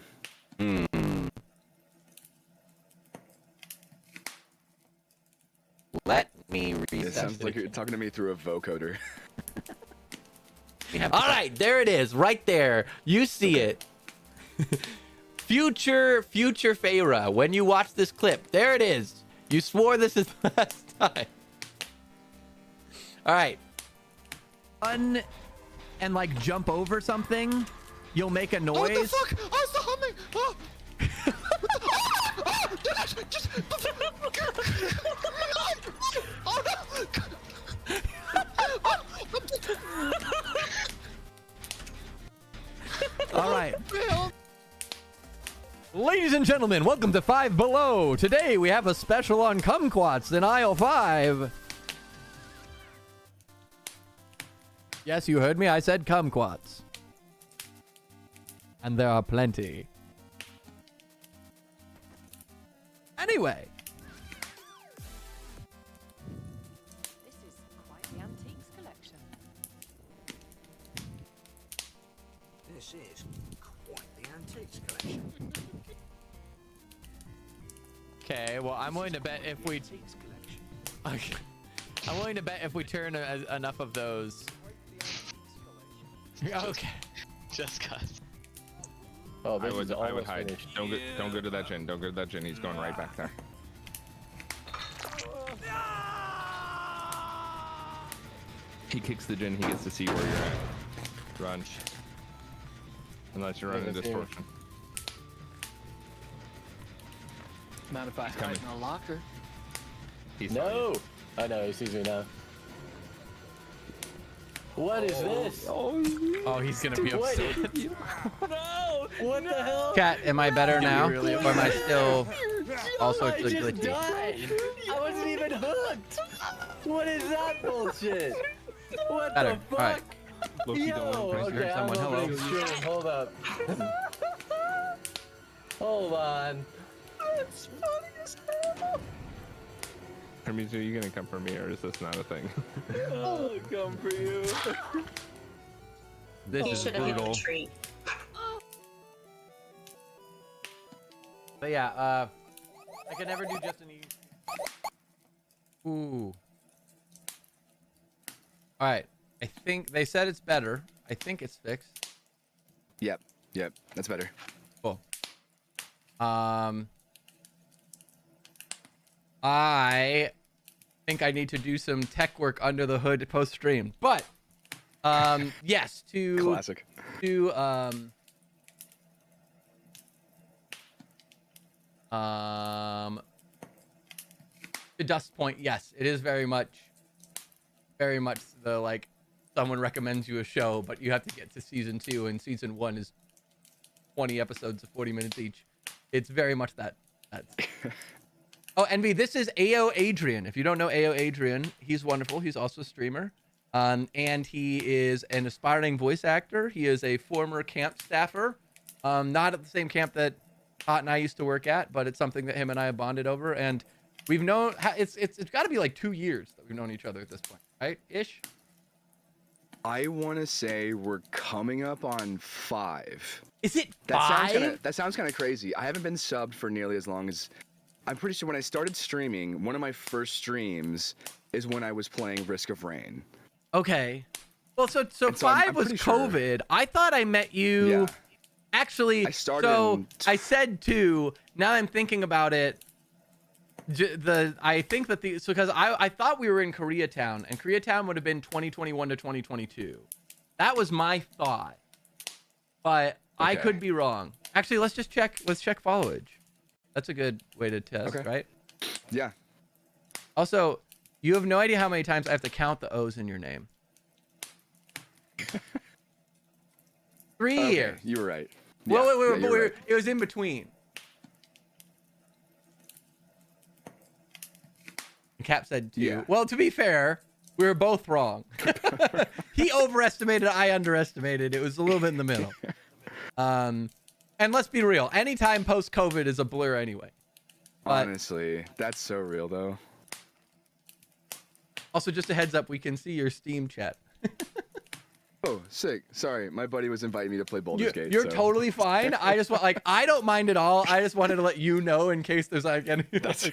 Let me It reset. sounds like you're talking to me through a vocoder. All right, there it is, right there. You see it. future Feyre, when you watch this clip, there it is. You swore this is the last time. All right. Run and like jump over something. You'll make a noise. What the fuck? Oh, it's the humming. Oh. Just. Oh no! All right. Ladies and gentlemen, welcome to Five Below. Today we have a special on kumquats in aisle 5. Yes, you heard me. I said kumquats. And there are plenty. Anyway. This is quite the antiques collection. This is quite the antiques collection. Okay, well, I'm willing to bet if we... Antiques collection. I'm willing to bet if we turn enough of those... Okay. Just cause. Oh, I would hide. Finished. Don't go to that gen. Don't go to that gen. He's going right back there. He kicks the gen. He gets to see where you're at. Run. Unless you're running distortion. Not if I hide in a locker. He's No! I know, he sees me now. What is this? Oh, he's gonna be upset. No! What the hell? Cat, am I better now? Or am I still all sorts of glitchy? Died. I wasn't even hooked! What is that bullshit? What Better. the All right. fuck? Loki, don't Yo, let him okay, I'm someone. Hello. opening stream. Hold up. Hold on. That's funny as hell. Hermes, are you gonna come for me, or is this not a thing? I'll come for you. This You is should have given brutal. a treat. But yeah, I can never do just an E. Ooh. All right. I think they said it's better. I think it's fixed. Yep. That's better. Cool. I think I need to do some tech work under the hood post stream, but yes, Classic. to Dust's point, yes, it is very much the like someone recommends you a show, but you have to get to season 2, and season 1 is 20 episodes of 40 minutes each. It's very much that. Oh, Envy, this is AO Adrian. If you don't know AO Adrian, he's wonderful. He's also a streamer. And he is an aspiring voice actor. He is a former camp staffer. Not at the same camp that Hot and I used to work at, but it's something that him and I have bonded over. And we've known, it's got to be like 2 years that we've known each other at this point, right? Ish? I want to say we're coming up on 5. Is it 5? That sounds kind of crazy. I haven't been subbed for nearly as long as... I'm pretty sure when I started streaming, one of my first streams is when I was playing Risk of Rain. Okay. Well, so 5 I'm was pretty sure. COVID. I thought I met you... Yeah. Actually, I started I said 2. Now I'm thinking about it. I think that because I thought we were in Koreatown, and Koreatown would have been 2021 to 2022. That was my thought, but I Okay. could be wrong. Actually, let's check followage. That's a good way to test, Okay. right? Yeah. Also, you have no idea how many times I have to count the O's in your name. 3 Okay, years. you were right. Wait, Yeah, wait, yeah, you're right. it was in between. Cap said 2. Yeah. Well, to be fair, We were both wrong. He overestimated, I underestimated. It was a little bit in the middle. And let's be real. Anytime post-COVID is a blur anyway. But Honestly, that's so real though. also, just a heads up, we can see your Steam chat. Oh, sick. Sorry, my buddy was inviting me to play Baldur's Gate. You're so- totally fine. I just want, like, I don't mind at all. I just wanted to let you know in case there's like any. That's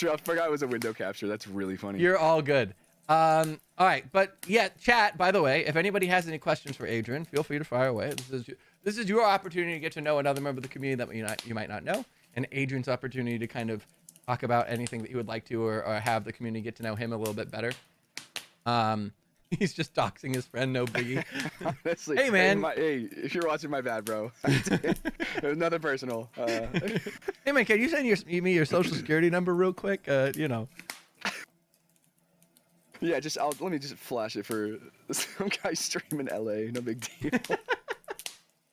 real. I forgot it was a window capture. That's really funny. You're all good. All right, but yeah, chat. By the way, if anybody has any questions for Adrian, feel free to fire away. This is your opportunity to get to know another member of the community that you might not know, and Adrian's opportunity to kind of talk about anything that you would like to, or have the community get to know him a little bit better. He's just doxing his friend, no biggie. Honestly, Hey, man. Hey, if you're watching, my bad, bro. It was nothing personal. Hey man, can you send me your social security number real quick? You know. Yeah, let me just flash it for some guy streaming LA. No big deal.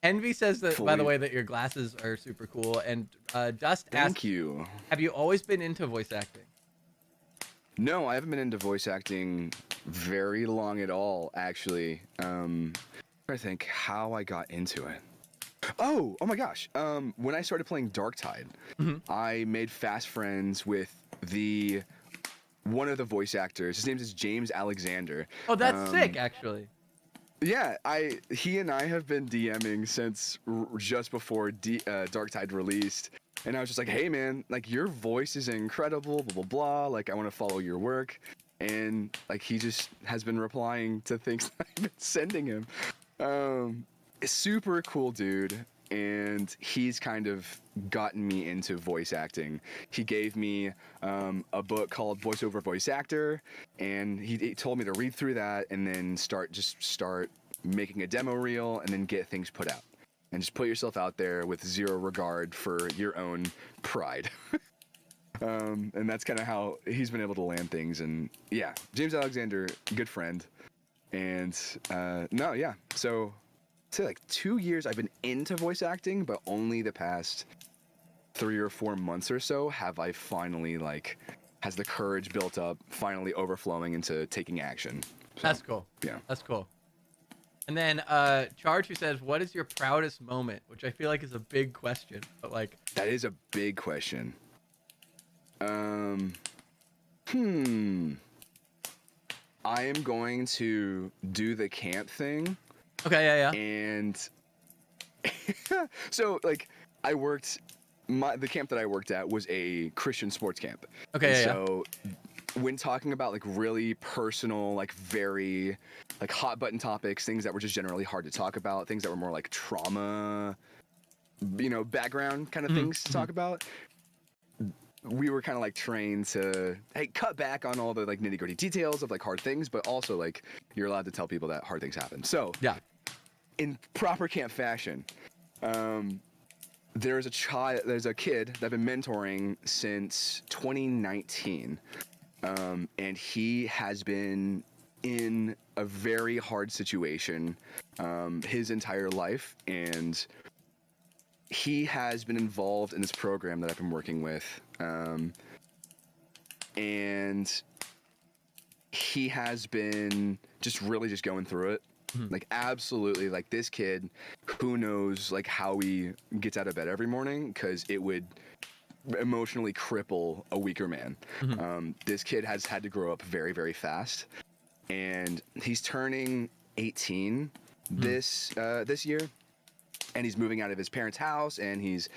Envy says that, by the Fully. way, that your glasses are super cool. And Dust Thank asked, you. have you always been into voice acting? No, I haven't been into voice acting very long at all, actually. I think how I got into it. Oh my gosh. When I started playing Darktide, I made fast friends with one of the voice actors. His name is James Alexander. Oh, that's sick, actually. Yeah, he and I have been DMing since just before Darktide released. And I was just like, hey man, like your voice is incredible, blah, blah, blah. Like I want to follow your work. And like he just has been replying to things I've been sending him. Super cool dude. And he's kind of gotten me into voice acting. He gave me a book called Voiceover Voice Actor, and he told me to read through that and then start making a demo reel and then get things put out. And just put yourself out there with zero regard for your own pride. And that's kind of how he's been able to land things. And yeah, James Alexander, good friend. And so I'd say like 2 years I've been into voice acting, but only the past 3 or 4 months or so have I finally has the courage built up, finally overflowing into taking action. So, That's cool. Yeah. That's cool. And then Charge, who says, what is your proudest moment? Which I feel like is a big question, but like. That is a big question. I am going to do the camp thing. Okay, yeah. And so like the camp that I worked at was a Christian sports camp. Okay, and so when talking about like really personal, like very like hot button topics, things that were just generally hard to talk about, things that were more like trauma, background kind of things to talk about. We were kind of like trained to, hey, cut back on all the like nitty gritty details of like hard things, but also like you're allowed to tell people that hard things happen. So yeah, in proper camp fashion, there's a kid that I've been mentoring since 2019, and he has been in a very hard situation his entire life, and he has been involved in this program that I've been working with, and he has been just going through it. Like absolutely, like this kid, who knows like how he gets out of bed every morning, because it would emotionally cripple a weaker man. This kid has had to grow up very, very fast, and he's turning 18 this year. And he's moving out of his parents' house, and he's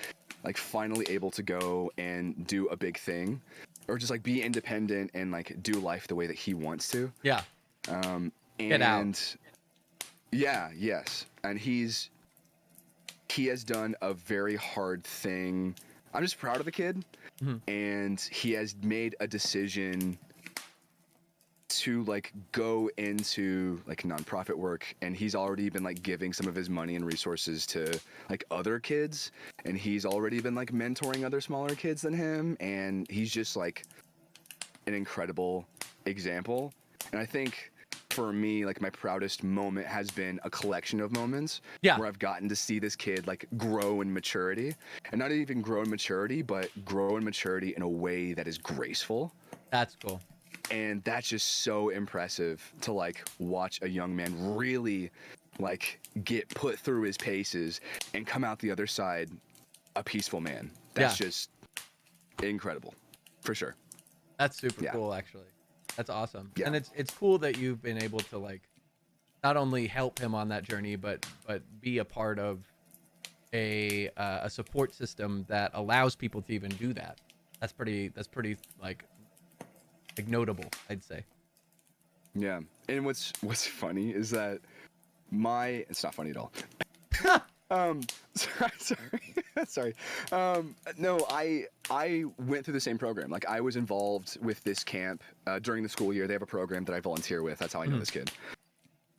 like finally able to go and do a big thing, or just like be independent and like do life the way that he wants to. Yeah. Get out. Yeah. Yes. And he has done a very hard thing. I'm just proud of the kid, and he has made a decision to like go into like nonprofit work, and he's already been like giving some of his money and resources to like other kids, and he's already been like mentoring other smaller kids than him, and he's just like an incredible example. And I think for me, like my proudest moment has been a collection of moments where I've gotten to see this kid like grow in maturity, and not even grow in maturity, but grow in maturity in a way that is graceful. That's cool. And that's just so impressive to like watch a young man really like get put through his paces and come out the other side a peaceful man. That's just incredible, for sure. That's super cool, actually. That's awesome. And it's cool that you've been able to like not only help him on that journey, but be a part of a support system that allows people to even do that. That's pretty like notable, I'd say. Yeah. And what's funny is that it's not funny at all. Sorry. No, I went through the same program. Like I was involved with this camp during the school year. They have a program that I volunteer with. That's how I know this kid.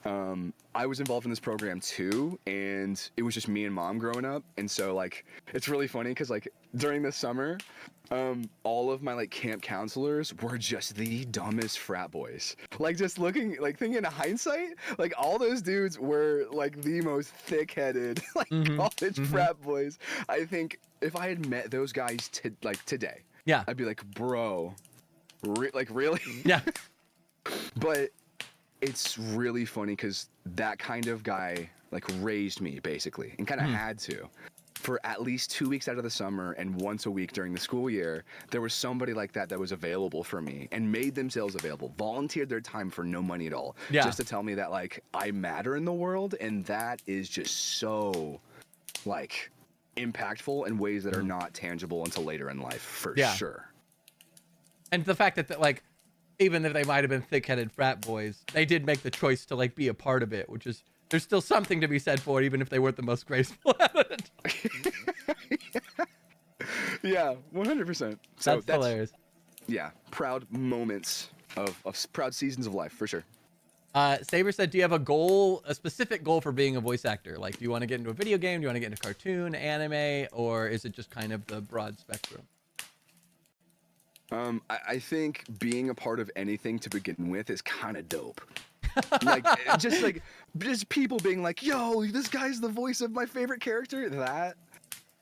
I was involved in this program too, and it was just me and mom growing up. And so like, it's really funny because like during the summer, all of my like camp counselors were just the dumbest frat boys. Like just thinking in hindsight, like all those dudes were like the most thick-headed like college frat boys. I think if I had met those guys today, I'd be like, bro, like really? Yeah. But it's really funny because that kind of guy like raised me basically and kind of had to. For at least 2 weeks out of the summer and once a week during the school year, there was somebody like that was available for me and made themselves available, volunteered their time for no money at all, just to tell me that like I matter in the world. And that is just so like impactful in ways that are not tangible until later in life, for sure. And the fact that like, even if they might have been thick-headed frat boys, they did make the choice to like be a part of it, which is, there's still something to be said for it, even if they weren't the most graceful at it. Yeah, 100%. So that's hilarious. Yeah, proud moments of proud seasons of life, for sure. Saber said, do you have a specific goal for being a voice actor? Like, do you want to get into a video game? Do you want to get into cartoon, anime, or is it just kind of the broad spectrum? I think being a part of anything to begin with is kind of dope. Like just people being like, yo, this guy's the voice of my favorite character,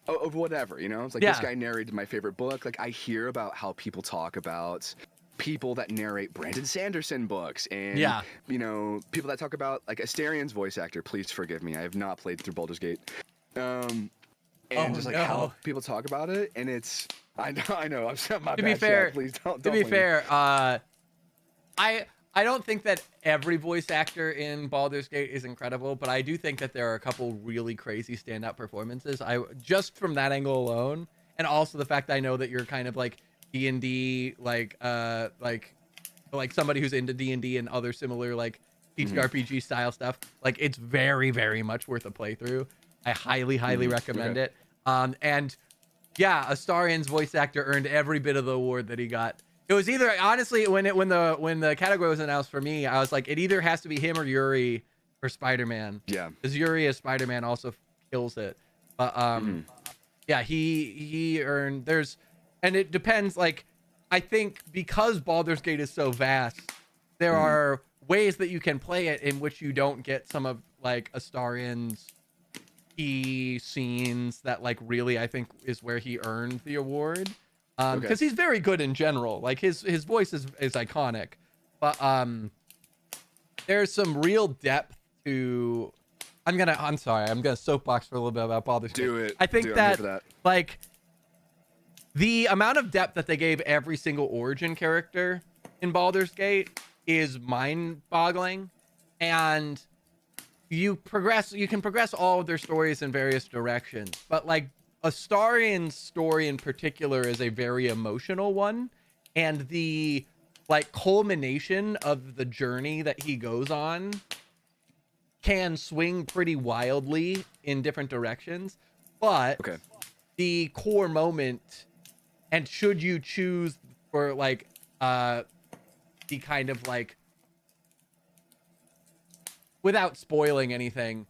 of whatever, you know? It's like this guy narrated my favorite book. Like I hear about how people talk about people that narrate Brandon Sanderson books and you know, people that talk about like Astarion's voice actor. Please forgive me, I have not played through Baldur's Gate. And just like how people talk about it, and it's I know I'm my to bad, be fair, Chad. Please don't to be blame me. fair, I don't think that every voice actor in Baldur's Gate is incredible, but I do think that there are a couple really crazy standout performances. Just from that angle alone, and also the fact that I know that you're kind of like D&D, like somebody who's into D&D and other similar like TTRPG style stuff. Like it's very, very much worth a playthrough. I highly recommend it. And yeah, Astarion's voice actor earned every bit of the award that he got. It was either, honestly, when the category was announced for me, I was like, it either has to be him or Yuri for Spider-Man. Yeah. Because Yuri as Spider-Man also kills it. But yeah, he earned, and it depends, like, I think because Baldur's Gate is so vast, there are ways that you can play it in which you don't get some of like Astarion's key scenes that like really I think is where he earned the award. Because he's very good in general. Like his voice is iconic, but there's some real depth to. I'm gonna soapbox for a little bit about Baldur's Gate. Do it. I think I'm here for that like the amount of depth that they gave every single origin character in Baldur's Gate is mind-boggling, and you can progress all of their stories in various directions, but like Astarion's story in particular is a very emotional one, and the like culmination of the journey that he goes on can swing pretty wildly in different directions, but the core moment, and should you choose for like the kind of like, without spoiling anything,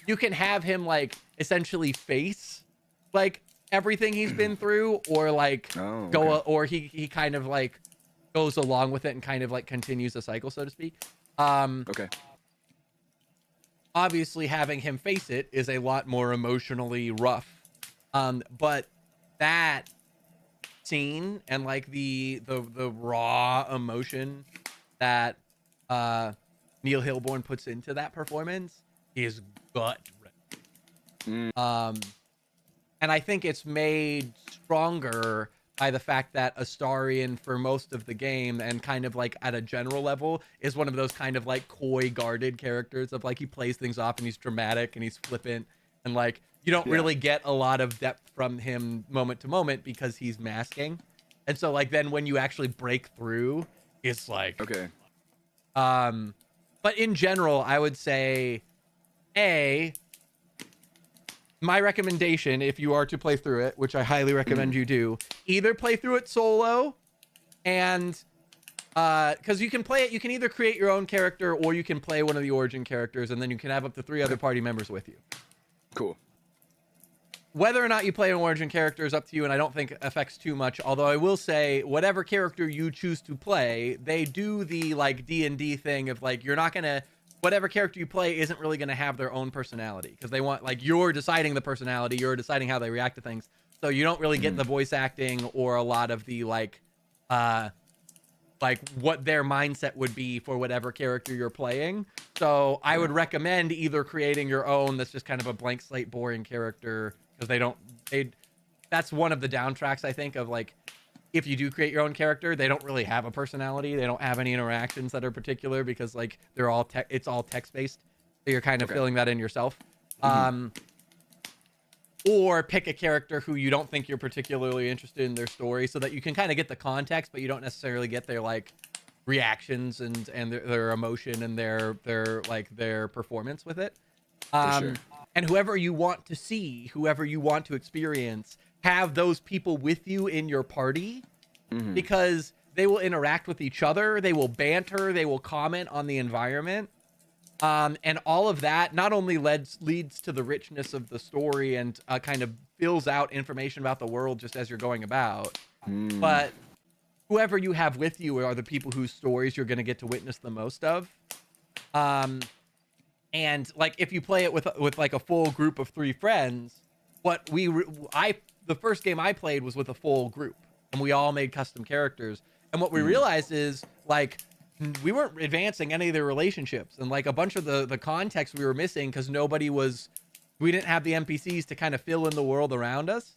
you can have him like essentially face like everything he's been through, or like or he kind of like goes along with it and kind of like continues the cycle, so to speak. Obviously having him face it is a lot more emotionally rough, but that scene and like the raw emotion that Neil Hilborn puts into that performance is gut wrenching. And I think it's made stronger by the fact that Astarion for most of the game and kind of like at a general level is one of those kind of like coy guarded characters of like he plays things off and he's dramatic and he's flippant and like you don't really get a lot of depth from him moment to moment because he's masking. And so like then when you actually break through, it's like Okay. But in general, I would say my recommendation, if you are to play through it, which I highly recommend you do, either play through it solo and because you can play it, you can either create your own character or you can play one of the origin characters and then you can have up to 3 other party members with you. Cool. Whether or not you play an origin character is up to you, and I don't think it affects too much. Although I will say, whatever character you choose to play, they do the like D&D thing of like you're not gonna, whatever character you play isn't really gonna have their own personality because they want like you're deciding the personality, you're deciding how they react to things. So you don't really get the voice acting or a lot of the like what their mindset would be for whatever character you're playing. So I would recommend either creating your own that's just kind of a blank slate boring character because that's one of the downtracks I think of like if you do create your own character, they don't really have a personality, they don't have any interactions that are particular because like they're all it's all text based, so you're kind of filling that in yourself. Or pick a character who you don't think you're particularly interested in their story so that you can kind of get the context but you don't necessarily get their like reactions and their emotion and their performance with it. Sure. And whoever you want to see, whoever you want to experience, have those people with you in your party because they will interact with each other, they will banter, they will comment on the environment. And all of that not only leads to the richness of the story and kind of fills out information about the world just as you're going about, but whoever you have with you are the people whose stories you're going to get to witness the most of. And like if you play it with like a full group of 3 friends, the first game I played was with a full group and we all made custom characters. And what we realized is like we weren't advancing any of their relationships and like a bunch of the context we were missing because we didn't have the NPCs to kind of fill in the world around us.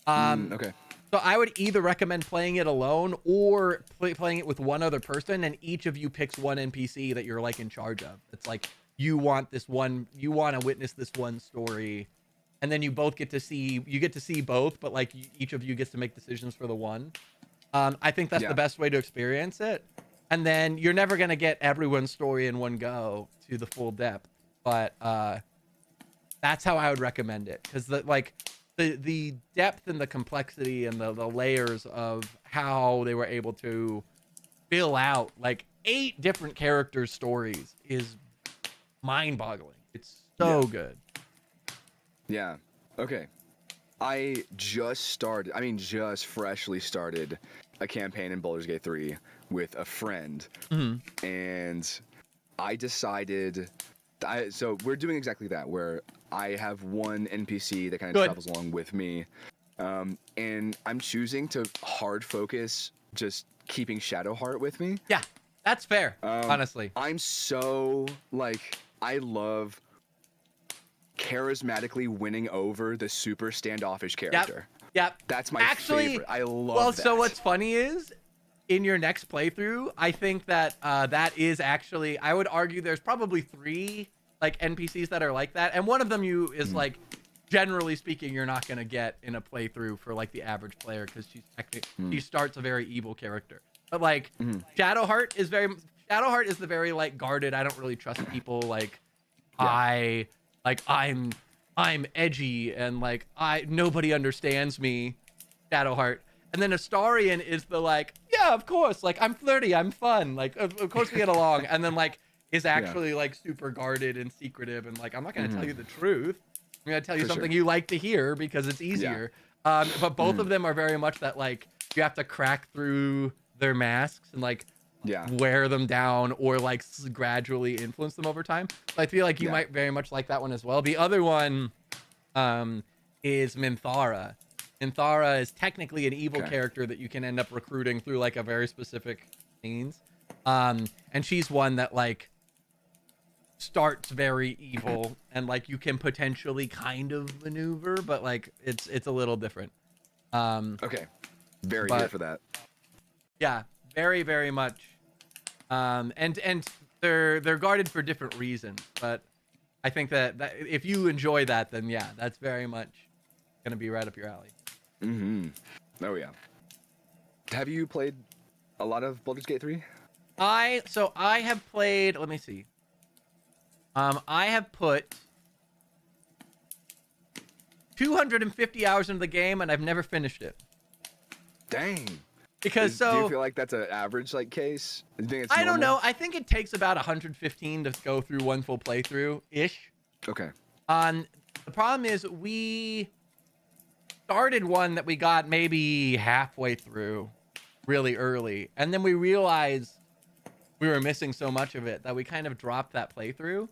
Okay. So I would either recommend playing it alone or playing it with one other person and each of you picks one NPC that you're like in charge of. It's like you want to witness this one story and then you get to see both, but like each of you gets to make decisions for the one. I think that's the best way to experience it. And then you're never going to get everyone's story in one go to the full depth, but that's how I would recommend it because the depth and the complexity and the layers of how they were able to fill out like 8 different characters' stories is mind-boggling. It's so good. Yeah. Okay. I just freshly started a campaign in Baldur's Gate 3 with a friend, and I decided. So we're doing exactly that, where I have one NPC that kind of travels along with me, and I'm choosing to hard focus just keeping Shadowheart with me. Yeah, that's fair. Honestly, I'm so I love charismatically winning over the super standoffish character. Yep. That's my favorite. I love that. So what's funny is in your next playthrough, I think that that is actually, I would argue there's probably 3 like NPCs that are like that. And one of them is like, generally speaking, you're not going to get in a playthrough for like the average player because she starts a very evil character. But like Shadowheart is the very like guarded, I don't really trust people. Like I'm edgy and like nobody understands me, Shadowheart. And then Astarion is the like, yeah, of course, like I'm flirty, I'm fun, like of course we get along. And then like is actually like super guarded and secretive and like I'm not gonna tell you the truth. I'm gonna tell you something you like to hear because it's easier. But both of them are very much that like you have to crack through their masks and like wear them down or like gradually influence them over time. So I feel like you might very much like that one as well. The other one is Minthara, Inthara is technically an evil Okay. character that you can end up recruiting through like a very specific means. And she's one that like starts very evil and like you can potentially kind of maneuver, but like it's a little different. Okay. Very But- here for that. Yeah, very, very much. And they're guarded for different reasons, but I think that if you enjoy that, then yeah, that's very much gonna be right up your alley. Mm-hmm. Oh yeah. Have you played a lot of Baldur's Gate 3? I have played. Let me see. I have put 250 hours into the game, and I've never finished it Dang. because Do you feel like that's an average like case? Do you think it's I don't normal? know. I think it takes about 115 to go through one full playthrough ish. Okay. The problem is we started one that we got maybe halfway through really early, and then we realized we were missing so much of it that we kind of dropped that playthrough.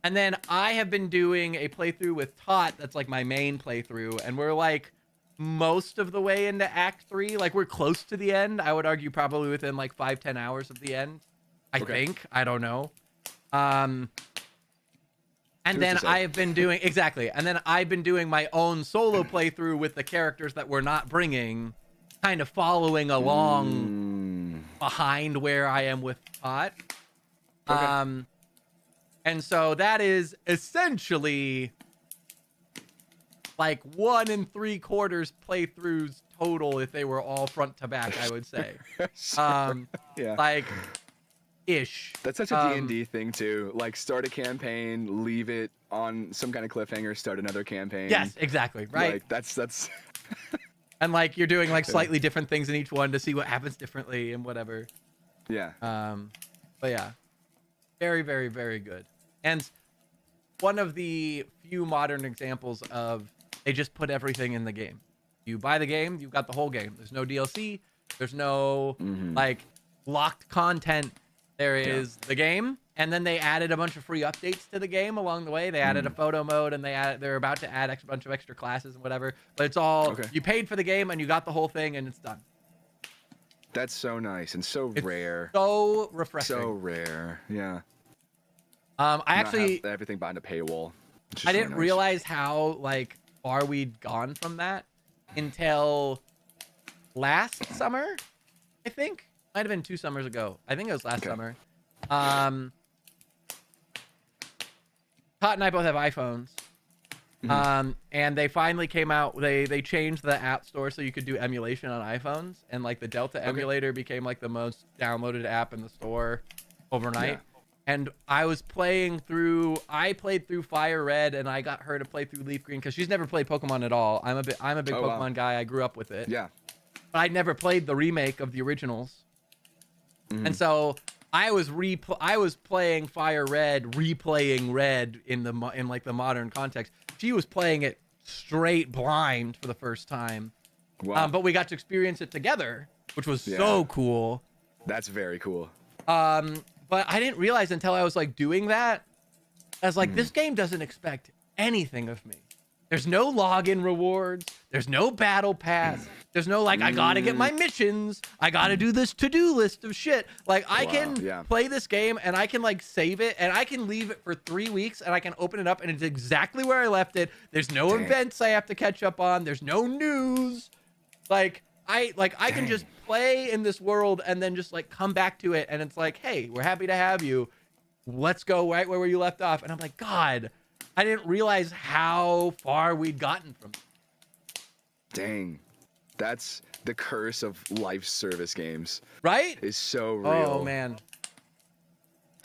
And then I have been doing a playthrough with Tot that's like my main playthrough, and we're like most of the way into Act 3. Like we're close to the end. I would argue probably within like 5-10 hours of the end. I think. I don't know. And Who's then to say? I have been doing exactly. And then I've been doing my own solo playthrough with the characters that we're not bringing, kind of following along behind where I am with Tot. And so that is essentially like 1 3/4 playthroughs total if they were all front to back, I would say. Yeah. Like ish. That's such a D&D thing too. Like start a campaign, leave it on some kind of cliffhanger, start another campaign. Yes, exactly. Right. Like that's And like you're doing like slightly different things in each one to see what happens differently and whatever. yeah. But yeah, very, very, very good. And one of the few modern examples of they just put everything in the game. You buy the game, you've got the whole game. There's no DLC. There's no like locked content. There is the game, and then they added a bunch of free updates to the game along the way. They added a photo mode, and they're about to add a bunch of extra classes and whatever. But it's all you paid for the game, and you got the whole thing, and it's done. That's so nice and so rare. So refreshing. So rare. Yeah. I Not actually have everything behind a paywall. It's just I really didn't nice. realize how like far we'd gone from that until last summer. I think might have been 2 summers ago. I think it was last summer. Tot and I both have iPhones. And they finally came out. They changed the app store so you could do emulation on iPhones, and like the Delta emulator became like the most downloaded app in the store overnight. Yeah. And I played through Fire Red, and I got her to play through Leaf Green because she's never played Pokemon at all. I'm a big Pokemon guy. I grew up with it. Yeah. But I'd never played the remake of the originals. And so I was playing Fire Red, replaying Red in like the modern context. She was playing it straight blind for the first time. Wow. But we got to experience it together, which was so cool. That's very cool. But I didn't realize until I was like doing that, I was like, this game doesn't expect anything of me. There's no login rewards. There's no battle pass. There's no like, I gotta get my missions. I gotta do this to-do list of shit. Like I can play this game and I can like save it and I can leave it for 3 weeks and I can open it up and it's exactly where I left it. There's no events I have to catch up on. There's no news. I can just play in this world and then just like come back to it and it's like, hey, we're happy to have you. Let's go right where you left off. And I'm like, God, I didn't realize how far we'd gotten from it. Dang. That's the curse of life service games. Right? Is so real. Oh man.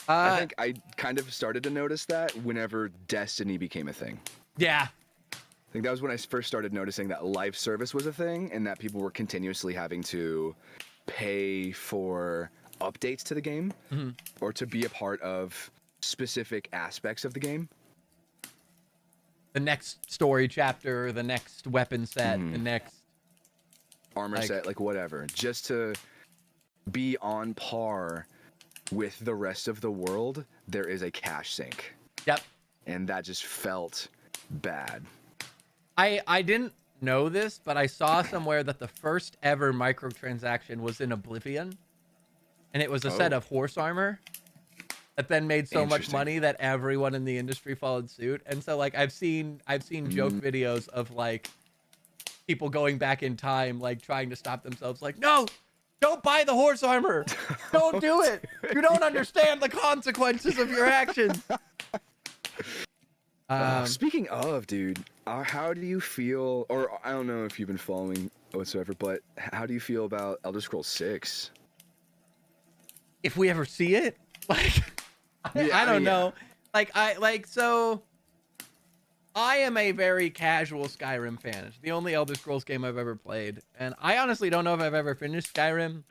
I think I kind of started to notice that whenever Destiny became a thing. Yeah. I think that was when I first started noticing that live service was a thing and that people were continuously having to pay for updates to the game or to be a part of specific aspects of the game. The next story chapter, the next weapon set, the next armor set, like whatever, just to be on par with the rest of the world. There is a cash sink. Yep. And that just felt bad. I didn't know this, but I saw somewhere that the first ever microtransaction was in Oblivion, and it was a set of horse armor that then made so much Interesting. money that everyone in the industry followed suit. And so like I've seen joke videos of like people going back in time, like trying to stop themselves, like, no, don't buy the horse armor. Don't do it. You don't understand the consequences of your actions. Speaking of, dude, how do you feel, or I don't know if you've been following whatsoever, but how do you feel about Elder Scrolls 6? If we ever see it, like, I don't know. So I am a very casual Skyrim fan. It's the only Elder Scrolls game I've ever played. And I honestly don't know if I've ever finished Skyrim.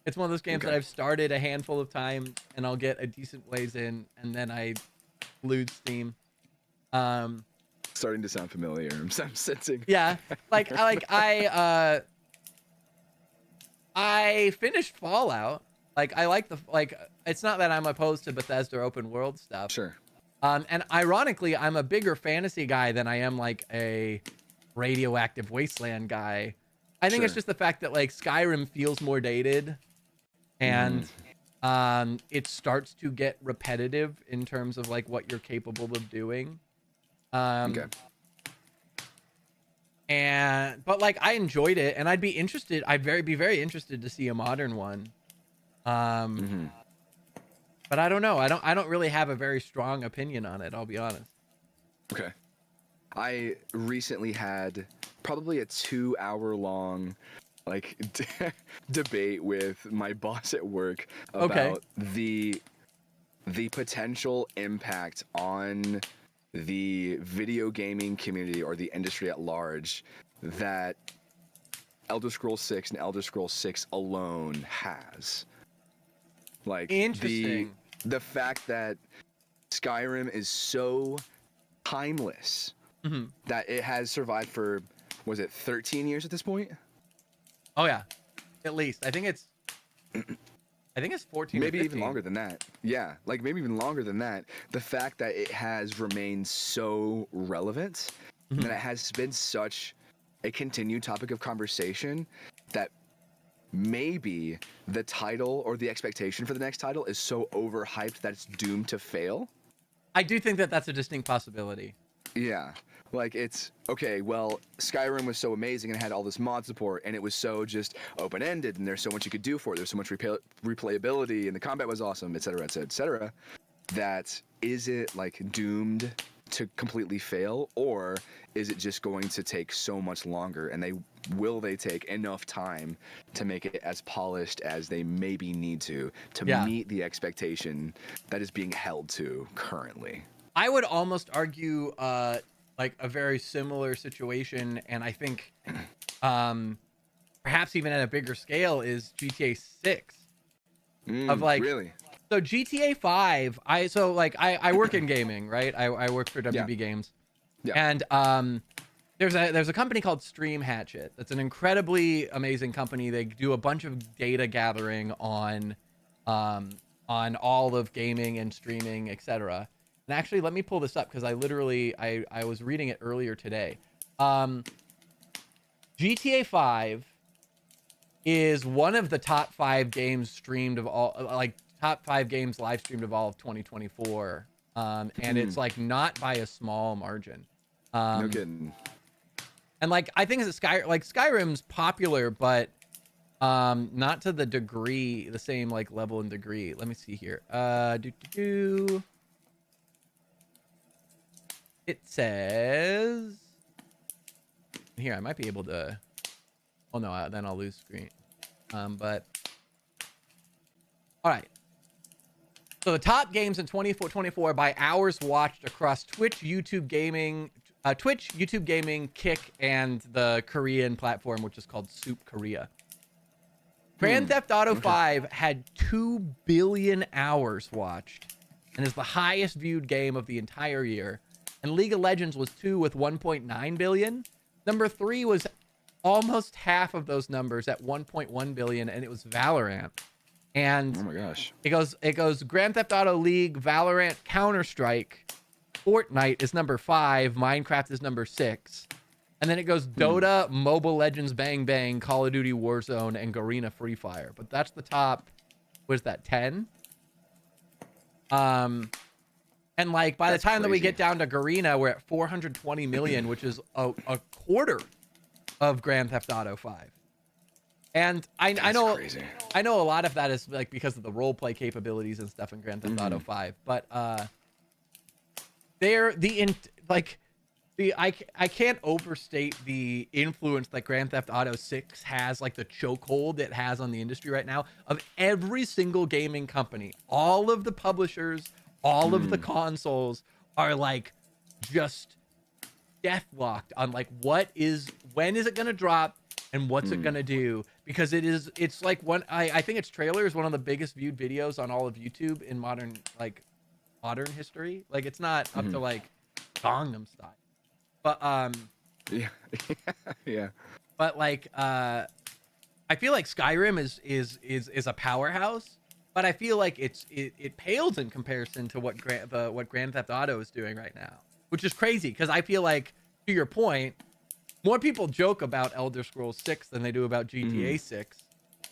It's one of those games that I've started a handful of times and I'll get a decent ways in and then I lose steam. Starting to sound familiar. I'm sensing. Yeah. I finished Fallout. Like, I like it's not that I'm opposed to Bethesda open world stuff. Sure. And ironically, I'm a bigger fantasy guy than I am like a radioactive wasteland guy. I think it's just the fact that like Skyrim feels more dated and it starts to get repetitive in terms of like what you're capable of doing. But like I enjoyed it and I'd be very interested to see a modern one. But I don't know. I don't really have a very strong opinion on it, I'll be honest. Okay. I recently had probably a 2-hour-long like debate with my boss at work about the potential impact on the video gaming community or the industry at large that Elder Scrolls 6 and Elder Scrolls 6 alone has. Like interesting. The fact that Skyrim is so timeless that it has survived for, was it 13 years at this point? Oh yeah, at least. I think it's 14. Maybe or 15. even longer than that. Yeah, like maybe even longer than that. The fact that it has remained so relevant and that it has been such a continued topic of conversation that maybe the title or the expectation for the next title is so overhyped that it's doomed to fail. I do think that that's a distinct possibility. Yeah, like it's okay. Well, Skyrim was so amazing and had all this mod support, and it was so just open-ended, and there's so much you could do for it. There's so much replayability, and the combat was awesome, etc., etc., etc. That is it like doomed to completely fail, or is it just going to take so much longer? And will they take enough time to make it as polished as they maybe need to meet the expectation that is being held to currently? I would almost argue like a very similar situation, and I think perhaps even at a bigger scale is GTA 6. Of like really? So GTA 5, I work in gaming, right? I work for WB Games. Yeah. And there's a company called Stream Hatchet. That's an incredibly amazing company. They do a bunch of data gathering on all of gaming and streaming, etc. And actually, let me pull this up because I was reading it earlier today. GTA 5 is one of the top 5 games streamed of all, like top 5 games live streamed of all of 2024. And it's like not by a small margin. No kidding. And like I think Skyrim's popular, but not to the same like level and degree. Let me see here. It says here, I might be able to, oh no, then I'll lose screen. But all right. So the top games in 2024 by hours watched across Twitch, YouTube Gaming, Kick, and the Korean platform, which is called Soup Korea. Grand Theft Auto 5 had 2 billion hours watched and is the highest viewed game of the entire year. And League of Legends was 2 with 1.9 billion. Number 3 was almost half of those numbers at 1.1 billion, and it was Valorant. And oh my gosh, it goes Grand Theft Auto, League, Valorant, Counter-Strike, Fortnite is number 5, Minecraft is number 6, And then it goes Dota, Mobile Legends, Bang Bang, Call of Duty Warzone, and Garena Free Fire. But that's the top, what is that, 10? And like by the time that we get down to Garena, we're at 420 million, which is a quarter of Grand Theft Auto 5. And I know a lot of that is like because of the role play capabilities and stuff in Grand Theft Auto 5, but I can't overstate the influence that Grand Theft Auto 6 has, like the chokehold it has on the industry right now, of every single gaming company. All of the publishers, all of the consoles are like just deathlocked on like when is it gonna drop and what's it gonna do, because it's like I think its trailer is one of the biggest viewed videos on all of YouTube in modern history. Like it's not up to like Gangnam Style. But yeah. But like I feel like Skyrim is a powerhouse, but I feel like it pales in comparison to what Grand Theft Auto is doing right now, which is crazy because I feel like, to your point, more people joke about Elder Scrolls 6 than they do about GTA 6.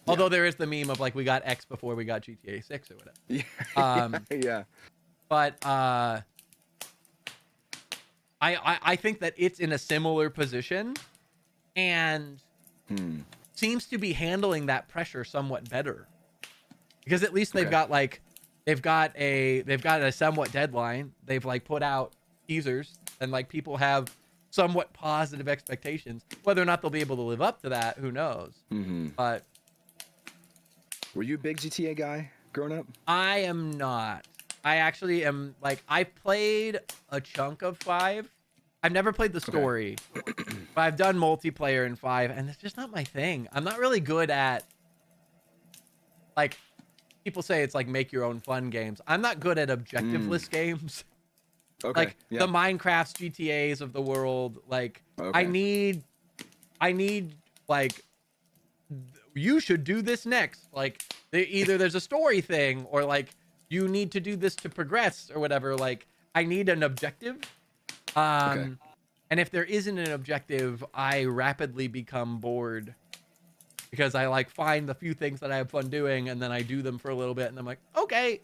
Although there is the meme of like we got X before we got GTA 6 or whatever. Yeah. But I think that it's in a similar position and seems to be handling that pressure somewhat better, because at least they've got a somewhat deadline. They've like put out teasers and like people have somewhat positive expectations. Whether or not they'll be able to live up to that, who knows? But were you a big GTA guy growing up? I am not. I actually am, like, I played a chunk of 5. I've never played the story, but I've done multiplayer in 5, and it's just not my thing. I'm not really good at, like, people say it's like make your own fun games. I'm not good at objectiveless games. Like the Minecrafts, GTAs of the world. Like I need like, you should do this next. Like either there's a story thing or like you need to do this to progress or whatever. Like I need an objective. And if there isn't an objective, I rapidly become bored because I like find the few things that I have fun doing and then I do them for a little bit and I'm like, okay,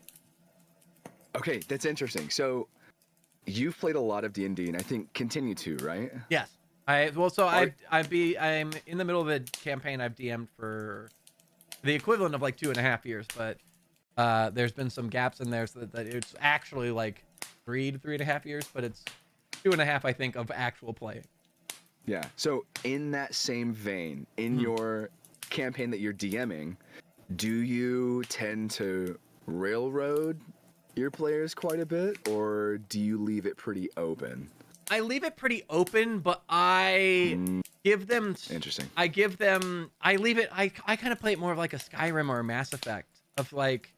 that's interesting. So you've played a lot of D&D and I think continue to, right? Yes. I'm in the middle of a campaign I've DM'd for the equivalent of like 2.5 years, but there's been some gaps in there so that it's actually like 3 to 3.5 years, but it's 2.5, I think, of actual playing. Yeah. So in that same vein, in your campaign that you're DMing, do you tend to railroad your players quite a bit, or do you leave it pretty open? I leave it pretty open, but I give them... Interesting. I leave it... I kind of play it more of like a Skyrim or a Mass Effect, of like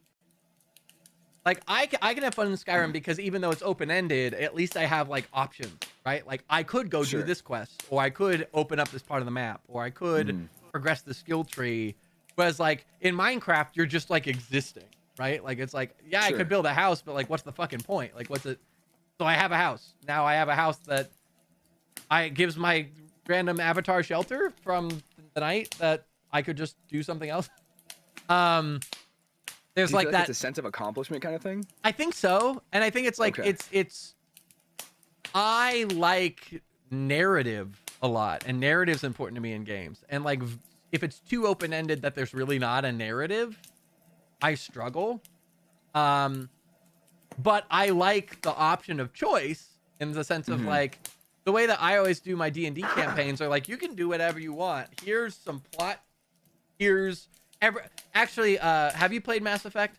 I can have fun in Skyrim because even though it's open-ended, at least I have like options, right? Like I could go do this quest, or I could open up this part of the map, or I could progress the skill tree. Whereas like in Minecraft, you're just like existing, right? Like it's like, yeah, I could build a house, but like what's the fucking point? Like what's it? So I have a house. Now I have a house that gives my random avatar shelter from the night that I could just do something else. There's like that. It's a sense of accomplishment kind of thing. I think so, and I think it's like it's. I like narrative a lot, and narrative's important to me in games. And like, if it's too open-ended that there's really not a narrative, I struggle. But I like the option of choice in the sense of like the way that I always do my D&D campaigns are like, you can do whatever you want. Here's some plot. Actually, have you played Mass Effect?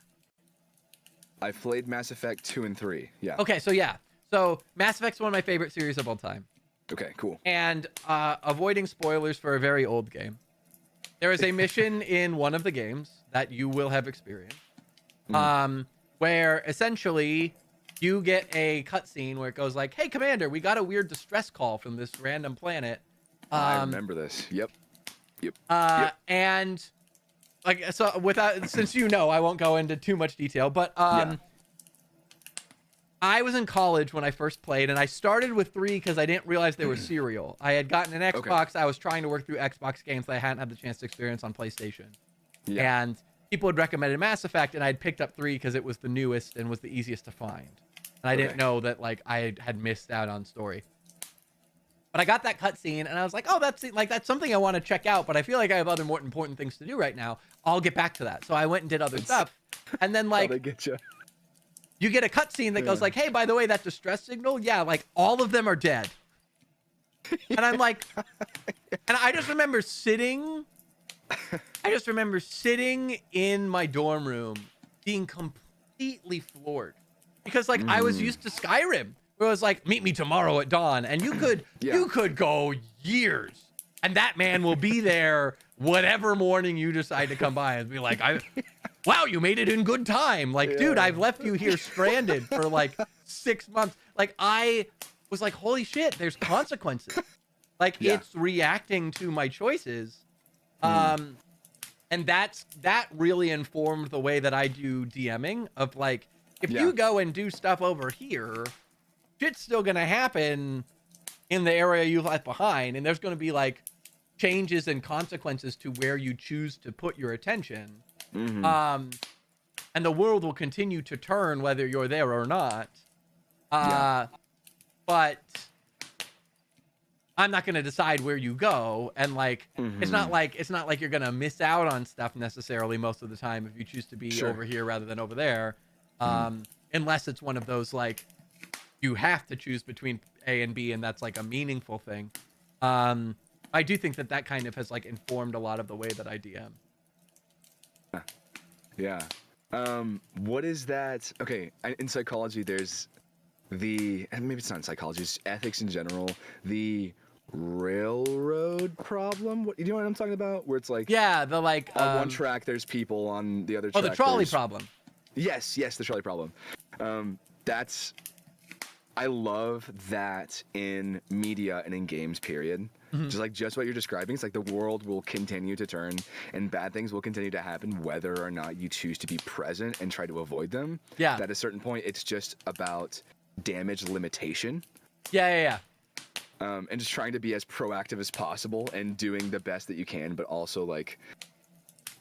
I've played Mass Effect 2 and 3. Yeah. Okay, so yeah. So Mass Effect's one of my favorite series of all time. Okay, cool. And avoiding spoilers for a very old game, there is a mission in one of the games that you will have experienced, where essentially you get a cutscene where it goes like, "Hey, Commander, we got a weird distress call from this random planet." I remember this. Yep. And like, so since you know, I won't go into too much detail, but I was in college when I first played, and I started with 3 because I didn't realize they were serial. I had gotten an Xbox. I was trying to work through Xbox games that I hadn't had the chance to experience on PlayStation. Yeah. And people had recommended Mass Effect, and I had picked up 3 because it was the newest and was the easiest to find. And I didn't know that like I had missed out on story. But I got that cutscene, and I was like, oh, that's something I want to check out, but I feel like I have other more important things to do right now. I'll get back to that. So I went and did other stuff. And then like... They get you. You get a cutscene that goes like, hey, by the way, that distress signal, yeah, like all of them are dead. And I'm like, and I just remember sitting in my dorm room being completely floored. Because like I was used to Skyrim, where it was like, meet me tomorrow at dawn. And you could go years. And that man will be there whatever morning you decide to come by and be like, wow, you made it in good time. Like, dude, I've left you here stranded for like 6 months. Like, I was like, holy shit, there's consequences. Like, it's reacting to my choices. And that really informed the way that I do DMing of like, if you go and do stuff over here, shit's still going to happen in the area you left behind. And there's going to be like changes and consequences to where you choose to put your attention. And the world will continue to turn whether you're there or not. But I'm not going to decide where you go. And like, it's not like you're going to miss out on stuff necessarily most of the time if you choose to be over here rather than over there. Unless it's one of those, like, you have to choose between A and B, and that's like a meaningful thing. I do think that kind of has like informed a lot of the way that I DM. Yeah. What is that? Okay, in psychology, there's and maybe it's not in psychology, it's ethics in general, the railroad problem. Do you know what I'm talking about? Where it's like, the like on one track there's people, on the other track the trolley problem. Yes, the trolley problem. I love that in media and in games, period. Just what you're describing. It's like the world will continue to turn and bad things will continue to happen whether or not you choose to be present and try to avoid them. Yeah. At a certain point, it's just about damage limitation. Yeah. And just trying to be as proactive as possible and doing the best that you can, but also like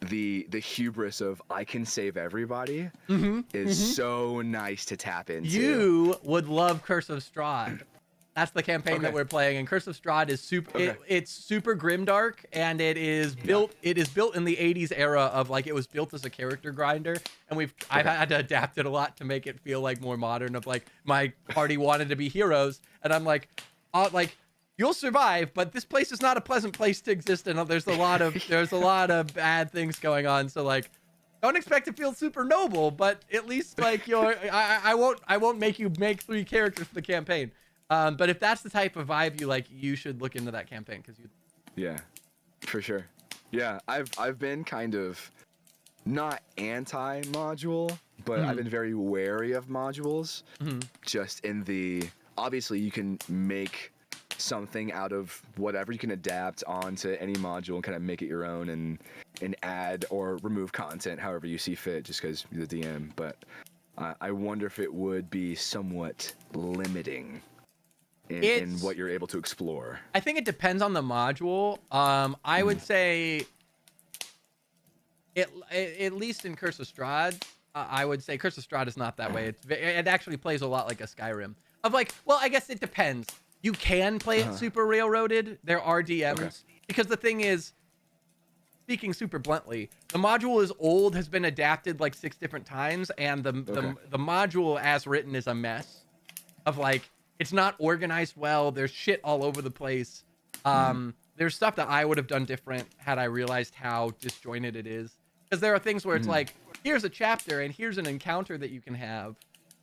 the hubris of I can save everybody is so nice to tap into. You would love Curse of Strahd. That's the campaign that we're playing, and Curse of Strahd is super. It's super grimdark, and it is built. It is built in the '80s era of like it was built as a character grinder, and I've had to adapt it a lot to make it feel like more modern. Of like my party wanted to be heroes, and I'm like you'll survive, but this place is not a pleasant place to exist in. There's a lot of bad things going on. So like, don't expect to feel super noble, but at least like I won't make you make 3 characters for the campaign. But if that's the type of vibe you like, you should look into that campaign because you. Yeah, for sure. Yeah, I've been kind of not anti-module, but I've been very wary of modules. Just in obviously you can make something out of whatever, you can adapt onto any module and kind of make it your own and add or remove content however you see fit, just because you're the DM. But I wonder if it would be somewhat limiting in what you're able to explore. I think it depends on the module. I would say at least in Curse of Strahd, I would say Curse of Strahd is not that way. It actually plays a lot like a Skyrim. Of like, well, I guess it depends. You can play it super railroaded. There are DMs. Because the thing is, speaking super bluntly, the module is old, has been adapted like 6 different times, and the module as written is a mess. Of like, it's not organized well. There's shit all over the place. There's stuff that I would have done different had I realized how disjointed it is. Because there are things where it's like, here's a chapter and here's an encounter that you can have.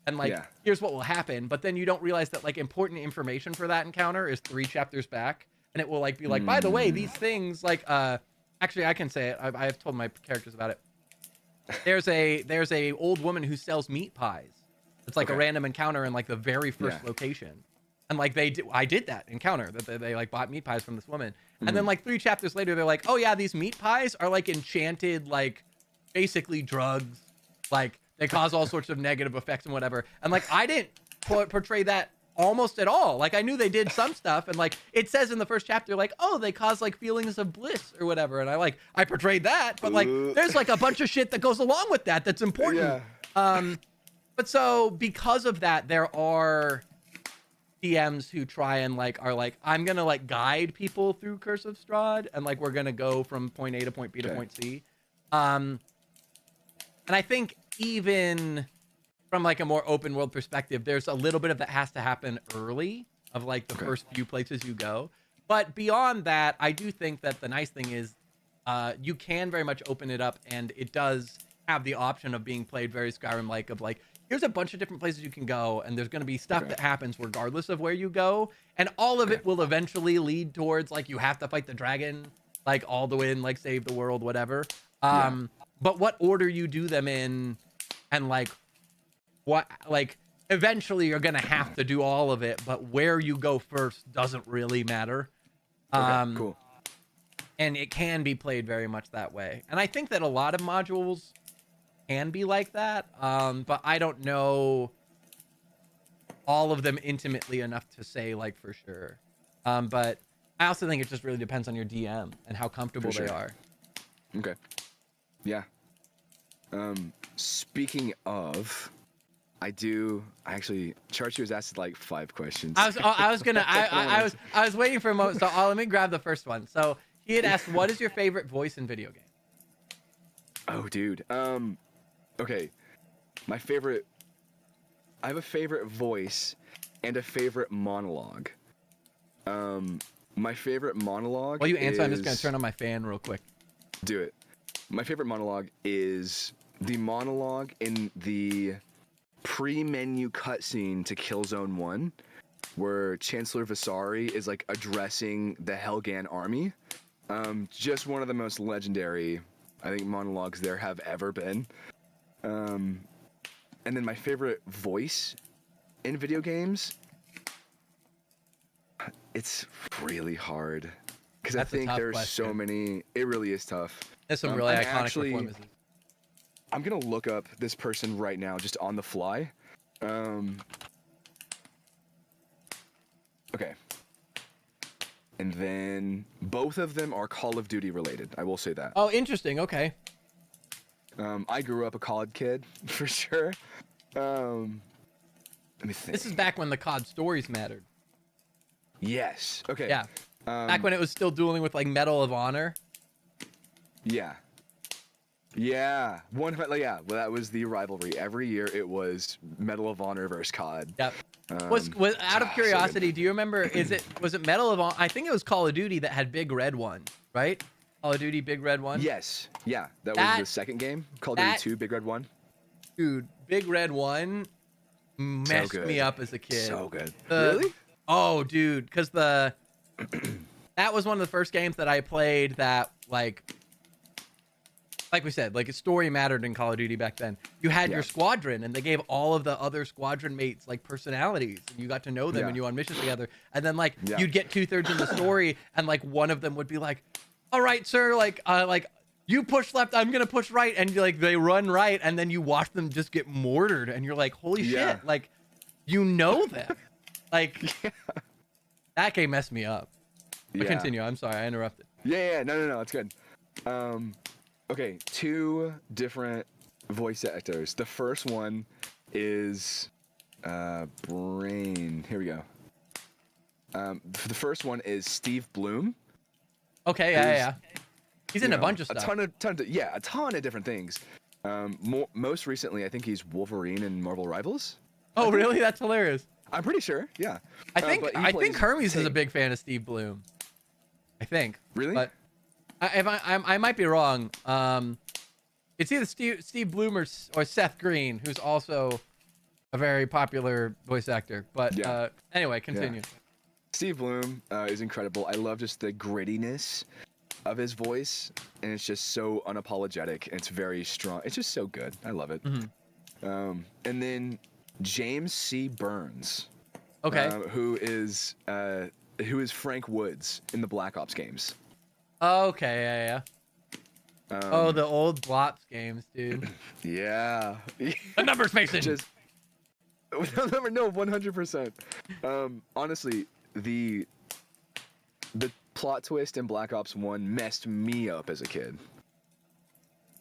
And like, here's what will happen. But then you don't realize that like important information for that encounter is 3 chapters back. And it will like be like, by the way, these things like, actually I can say it. I have told my characters about it. There's a old woman who sells meat pies. It's like a random encounter in like the very first location. And like I did that encounter that they like bought meat pies from this woman. And then like 3 chapters later, they're like, oh yeah, these meat pies are like enchanted, like basically drugs. Like they cause all sorts of negative effects and whatever. And like, I didn't portray that almost at all. Like I knew they did some stuff, and like it says in the first chapter, like, oh, they cause like feelings of bliss or whatever, and I portrayed that, but like there's like a bunch of shit that goes along with that that's important. But so because of that, there are DMs who try and like are like, I'm gonna like guide people through Curse of Strahd, and like we're gonna go from point A to point B to point C. And I think even from like a more open world perspective, there's a little bit of that has to happen early of like the first few places you go. But beyond that, I do think that the nice thing is you can very much open it up, and it does have the option of being played very Skyrim-like of like, here's a bunch of different places you can go, and there's going to be stuff that happens regardless of where you go, and all of it will eventually lead towards like you have to fight the dragon, like Alduin, like save the world, whatever. But what order you do them in, and like what, like eventually you're gonna have to do all of it, but where you go first doesn't really matter. Cool. And it can be played very much that way, and I think that a lot of modules can be like that, but I don't know all of them intimately enough to say like for sure. But I also think it just really depends on your DM and how comfortable they are. Okay. Yeah. Speaking of, Charchi was asked like 5 questions. I was waiting for a moment, so let me grab the first one. So he had asked, what is your favorite voice in video game? Oh, dude. Okay. I have a favorite voice and a favorite monologue. My favorite monologue. While you answer, I'm just gonna turn on my fan real quick. Do it. My favorite monologue is the monologue in the pre-menu cutscene to Killzone 1, where Chancellor Visari is like addressing the Helghan army. Just one of the most legendary, I think, monologues there have ever been. And then my favorite voice in video games, it's really hard because I think there's so many. It really is tough. There's some really iconic performances. I'm gonna look up this person right now, just on the fly. Okay. And then both of them are Call of Duty related. I will say that. Oh, interesting. Okay. I grew up a COD kid for sure. Let me think. This is back when the COD stories mattered. Yes. Okay. Yeah. Back when it was still dueling with like Medal of Honor. Yeah. Yeah. Well, that was the rivalry. Every year it was Medal of Honor versus COD. Yep. Was out of curiosity, do you remember? Was it Medal of Honor? I think it was Call of Duty that had Big Red 1, right? Call of Duty Big Red 1. Yes. Yeah. That was the second game. Call of Duty 2 Big Red 1. Dude, Big Red 1 messed me up as a kid. So good. Really? Oh, dude, because that was one of the first games that I played that like we said, like a story mattered in Call of Duty back then. You had your squadron, and they gave all of the other squadron mates like personalities, and you got to know them, and you went on missions together. And then like you'd get 2/3 in the story, and like one of them would be like, "All right, sir, like you push left, I'm gonna push right," and like they run right, and then you watch them just get mortared, and you're like, "Holy shit!" Like, you know them, like that game messed me up. But continue. I'm sorry, I interrupted. Yeah. No, it's good. Okay, 2 different voice actors. The first one is Brain. Here we go. The first one is Steve Bloom. Okay, yeah. He's in a bunch of stuff. A ton of different things. Most recently, I think he's Wolverine in Marvel Rivals. Oh, really? That's hilarious. I'm pretty sure. Yeah. I think Hermes is a big fan of Steve Bloom. I think. Really? But I might be wrong. It's either Steve Bloom or Seth Green, who's also a very popular voice actor. But anyway, continue. Yeah. Steve Bloom is incredible. I love just the grittiness of his voice, and it's just so unapologetic. It's very strong. It's just so good. I love it. And then James C. Burns. Okay. Who is Frank Woods in the Black Ops games. Okay, yeah. The old Blops games, dude. Yeah. The numbers mason. No, 100%. Honestly, the plot twist in Black Ops 1 messed me up as a kid.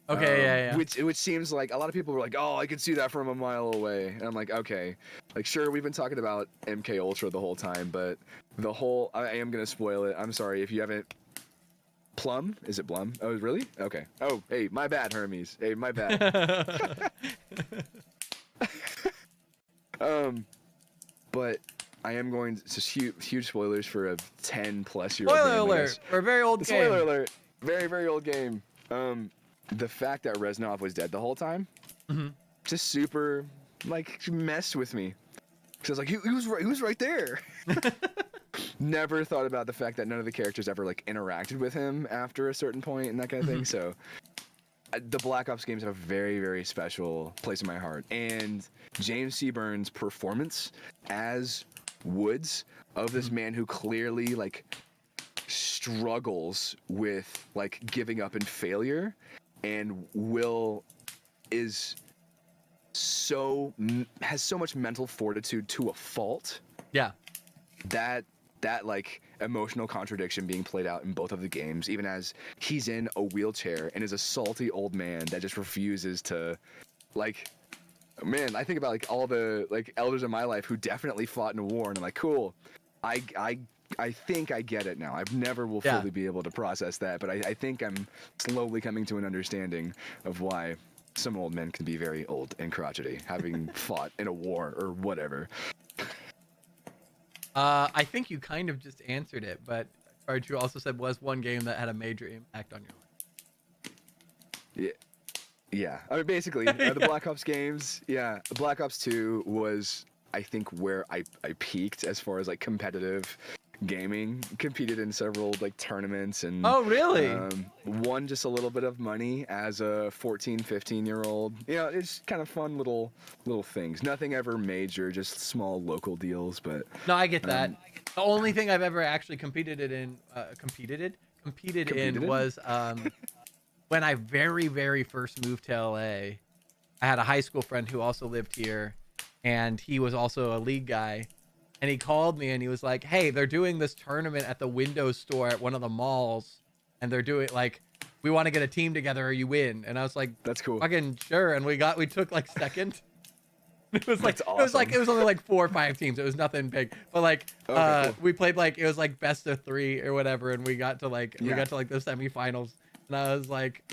Okay, yeah. Which seems like a lot of people were like, oh, I could see that from a mile away. And I'm like, okay. Like, sure, we've been talking about MK Ultra the whole time, but I am going to spoil it. I'm sorry if you haven't. Plum? Is it Blum? Oh, really? Okay. Oh, hey, my bad, Hermes. Hey, my bad. But I am going to huge spoilers for a 10+ year old Spoiler game, I alert guess. for a very old game. Spoiler alert. Very, very old game. The fact that Reznov was dead the whole time, just super, like, messed with me. Cause I was like, he was right there. Never thought about the fact that none of the characters ever, like, interacted with him after a certain point and that kind of thing. So, the Black Ops games have a very, very special place in my heart. And James Seaburn's performance as Woods, of this man who clearly, like, struggles with, like, giving up and failure, and has so much mental fortitude to a fault. Yeah. That like emotional contradiction being played out in both of the games, even as he's in a wheelchair and is a salty old man that just refuses to, like, man, I think about, like, all the, like, elders in my life who definitely fought in a war, and I'm like, cool, I think I get it now. I've never will fully be able to process that, but I think I'm slowly coming to an understanding of why some old men can be very old and crotchety, having fought in a war or whatever. I think you kind of just answered it, but you also said was one game that had a major impact on your life. Yeah. I mean, basically, the Black Ops games. Yeah, Black Ops 2 was, I think, where I peaked as far as, like, competitive gaming. Competed in several, like, tournaments and oh really won just a little bit of money as a 14-15-year-old. You know, it's kind of fun little things, nothing ever major, just small local deals. But no, I get that. The only thing I've ever actually competed in was when I very first moved to LA. I had a high school friend who also lived here, and he was also a League guy. And he called me and he was like, hey, they're doing this tournament at the Windows store at one of the malls. And they're doing, like, we want to get a team together or you win. And I was like, that's cool. Fucking sure. And we took, like, second. It was like, awesome. it was only like 4 or 5 teams. It was nothing big. But, like, cool. we played, like, it was like best of 3 or whatever. And we got to, like, the semifinals. And I was like,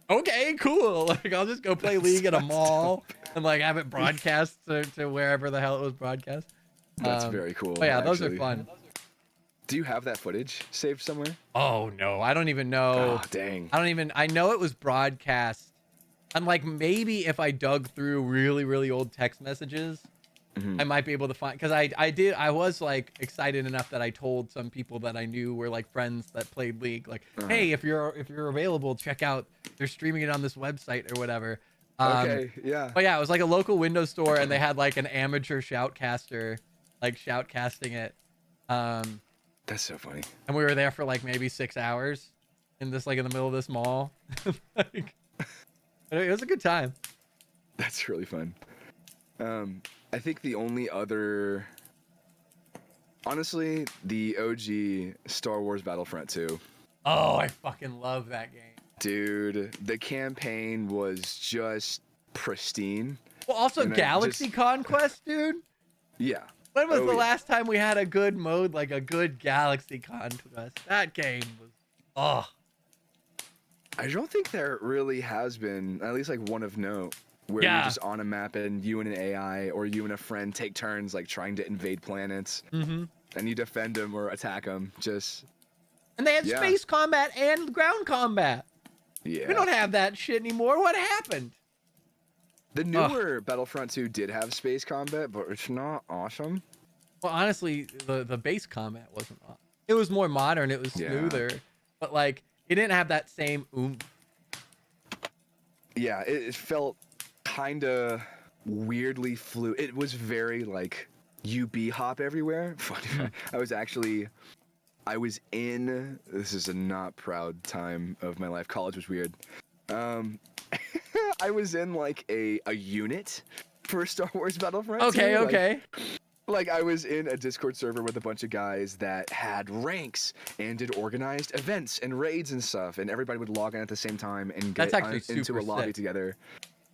okay, cool. Like, I'll just go play League at a mall and, like, have it broadcast to wherever the hell it was broadcast. That's very cool. But yeah, actually. those are fun. Do you have that footage saved somewhere? Oh no, I don't even know. Oh dang. I know it was broadcast. I'm like, maybe if I dug through really old text messages, I might be able to find, because I was like excited enough that I told some people that I knew were like friends that played League, like, hey, if you're available, check out, they're streaming it on this website or whatever. Okay, yeah. But yeah, it was like a local Windows store, and they had like an amateur shoutcaster, like shoutcasting it. That's so funny. And we were there for like maybe 6 hours in the middle of this mall. Like, it was a good time. That's really fun. I think the only other, honestly, the OG Star Wars Battlefront 2. Oh, I fucking love that game. Dude, the campaign was just pristine. Well, also Galaxy Conquest, dude. Yeah. When was the last time we had a good mode, like a good Galaxy Conquest? That game was, I don't think there really has been, at least like one of note, where you're just on a map and you and an AI or you and a friend take turns like trying to invade planets, and you defend them or attack them. And they had space combat and ground combat. Yeah. We don't have that shit anymore. What happened? The newer Battlefront 2 did have space combat, but it's not awesome. Well, honestly, the base combat wasn't awesome. It was more modern. It was smoother, but like it didn't have that same oomph. Yeah, it felt kind of weirdly fluid. It was very like UB hop everywhere. Funny. I was in, this is a not proud time of my life. College was weird. I was in like a unit for Star Wars Battlefront. Okay, 2. okay. Like I was in a Discord server with a bunch of guys that had ranks and did organized events and raids and stuff, and everybody would log in at the same time and get That's actually into super a lobby sick. together.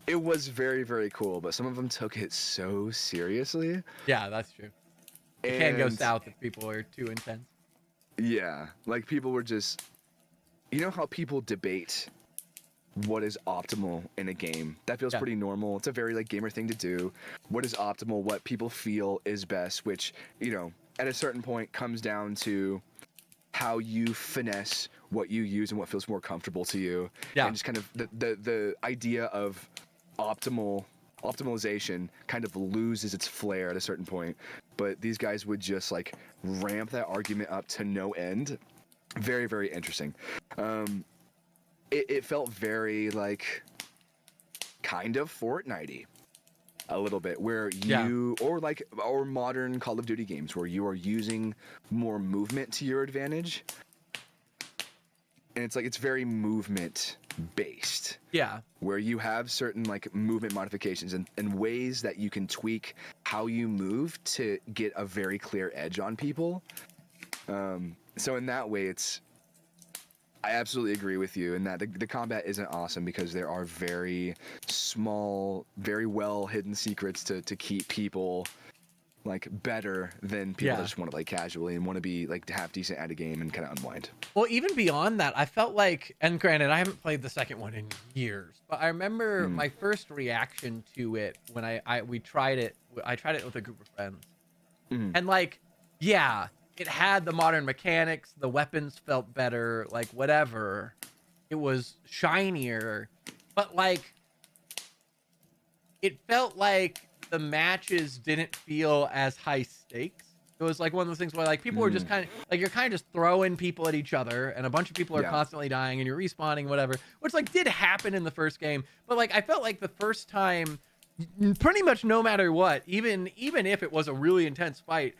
It was very, very cool, but some of them took it so seriously. Yeah, that's true. It can go And- south if people are too intense. Yeah, like people were just, you know how people debate what is optimal in a game? That feels Yeah. pretty normal. It's a very like gamer thing to do. What is optimal? What people feel is best, which, you know, at a certain point comes down to how you finesse what you use and what feels more comfortable to you. Yeah. And just kind of the idea of optimization kind of loses its flair at a certain point. But these guys would just like ramp that argument up to no end. Very, very interesting. It felt very like kind of Fortnite-y a little bit, where you or modern Call of Duty games where you are using more movement to your advantage. And it's like it's very movement based. Yeah. Where you have certain like movement modifications and ways that you can tweak how you move to get a very clear edge on people. So in that way, I absolutely agree with you in that the combat isn't awesome because there are very small, very well hidden secrets to keep people like better than people that just want to play casually and want to be like half decent at a game and kind of unwind. Well, even beyond that, I felt like, and granted, I haven't played the second one in years, but I remember my first reaction to it when we tried it. I tried it with a group of friends, and like, yeah, it had the modern mechanics. The weapons felt better, like whatever. It was shinier, but like, it felt like the matches didn't feel as high stakes. It was like one of those things where like people were just kind of like, you're kind of just throwing people at each other and a bunch of people are constantly dying and you're respawning, whatever, which like did happen in the first game. But like, I felt like the first time, pretty much no matter what, even if it was a really intense fight,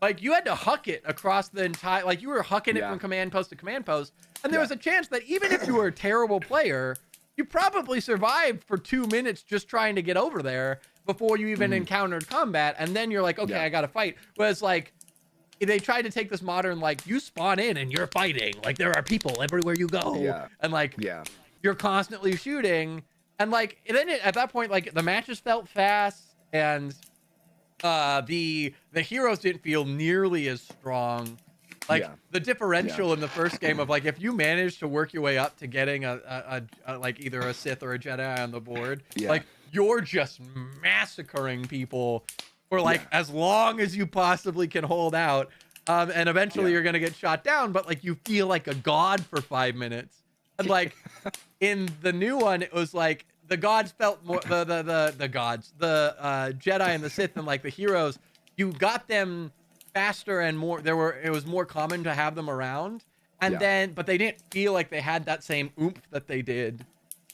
like you had to huck it across the entire, like you were hucking it from command post to command post. And there was a chance that even if you were a terrible player, you probably survived for 2 minutes just trying to get over there before you even encountered combat. And then you're like, okay, I got to fight. Whereas like, they tried to take this modern, like you spawn in and you're fighting. Like there are people everywhere you go. Yeah. And like, you're constantly shooting. And like, and then at that point, like the matches felt fast and the heroes didn't feel nearly as strong. Like the differential in the first game of like, if you manage to work your way up to getting a like either a Sith or a Jedi on the board, like you're just massacring people for like as long as you possibly can hold out. And eventually you're going to get shot down, but like you feel like a god for 5 minutes. And like in the new one, it was like the gods felt more, the gods, the Jedi and the Sith and like the heroes, you got them faster and more. It was more common to have them around, and then but they didn't feel like they had that same oomph that they did.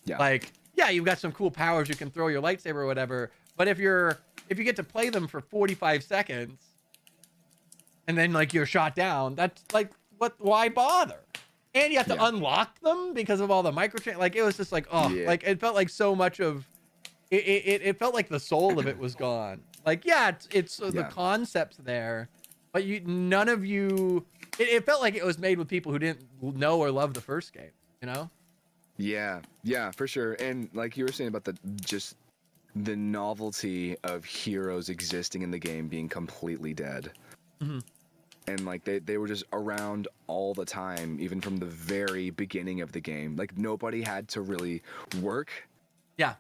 Like you've got some cool powers, you can throw your lightsaber or whatever, but if you get to play them for 45 seconds and then like you're shot down, that's like why bother? And you have to unlock them because of all the micro like it was just like like it felt like so much of it felt like the soul of it was gone. Like it's the concepts there, but none of you. It felt like it was made with people who didn't know or love the first game. You know? Yeah, for sure. And like you were saying about the novelty of heroes existing in the game being completely dead. And like they were just around all the time, even from the very beginning of the game. Like nobody had to really work.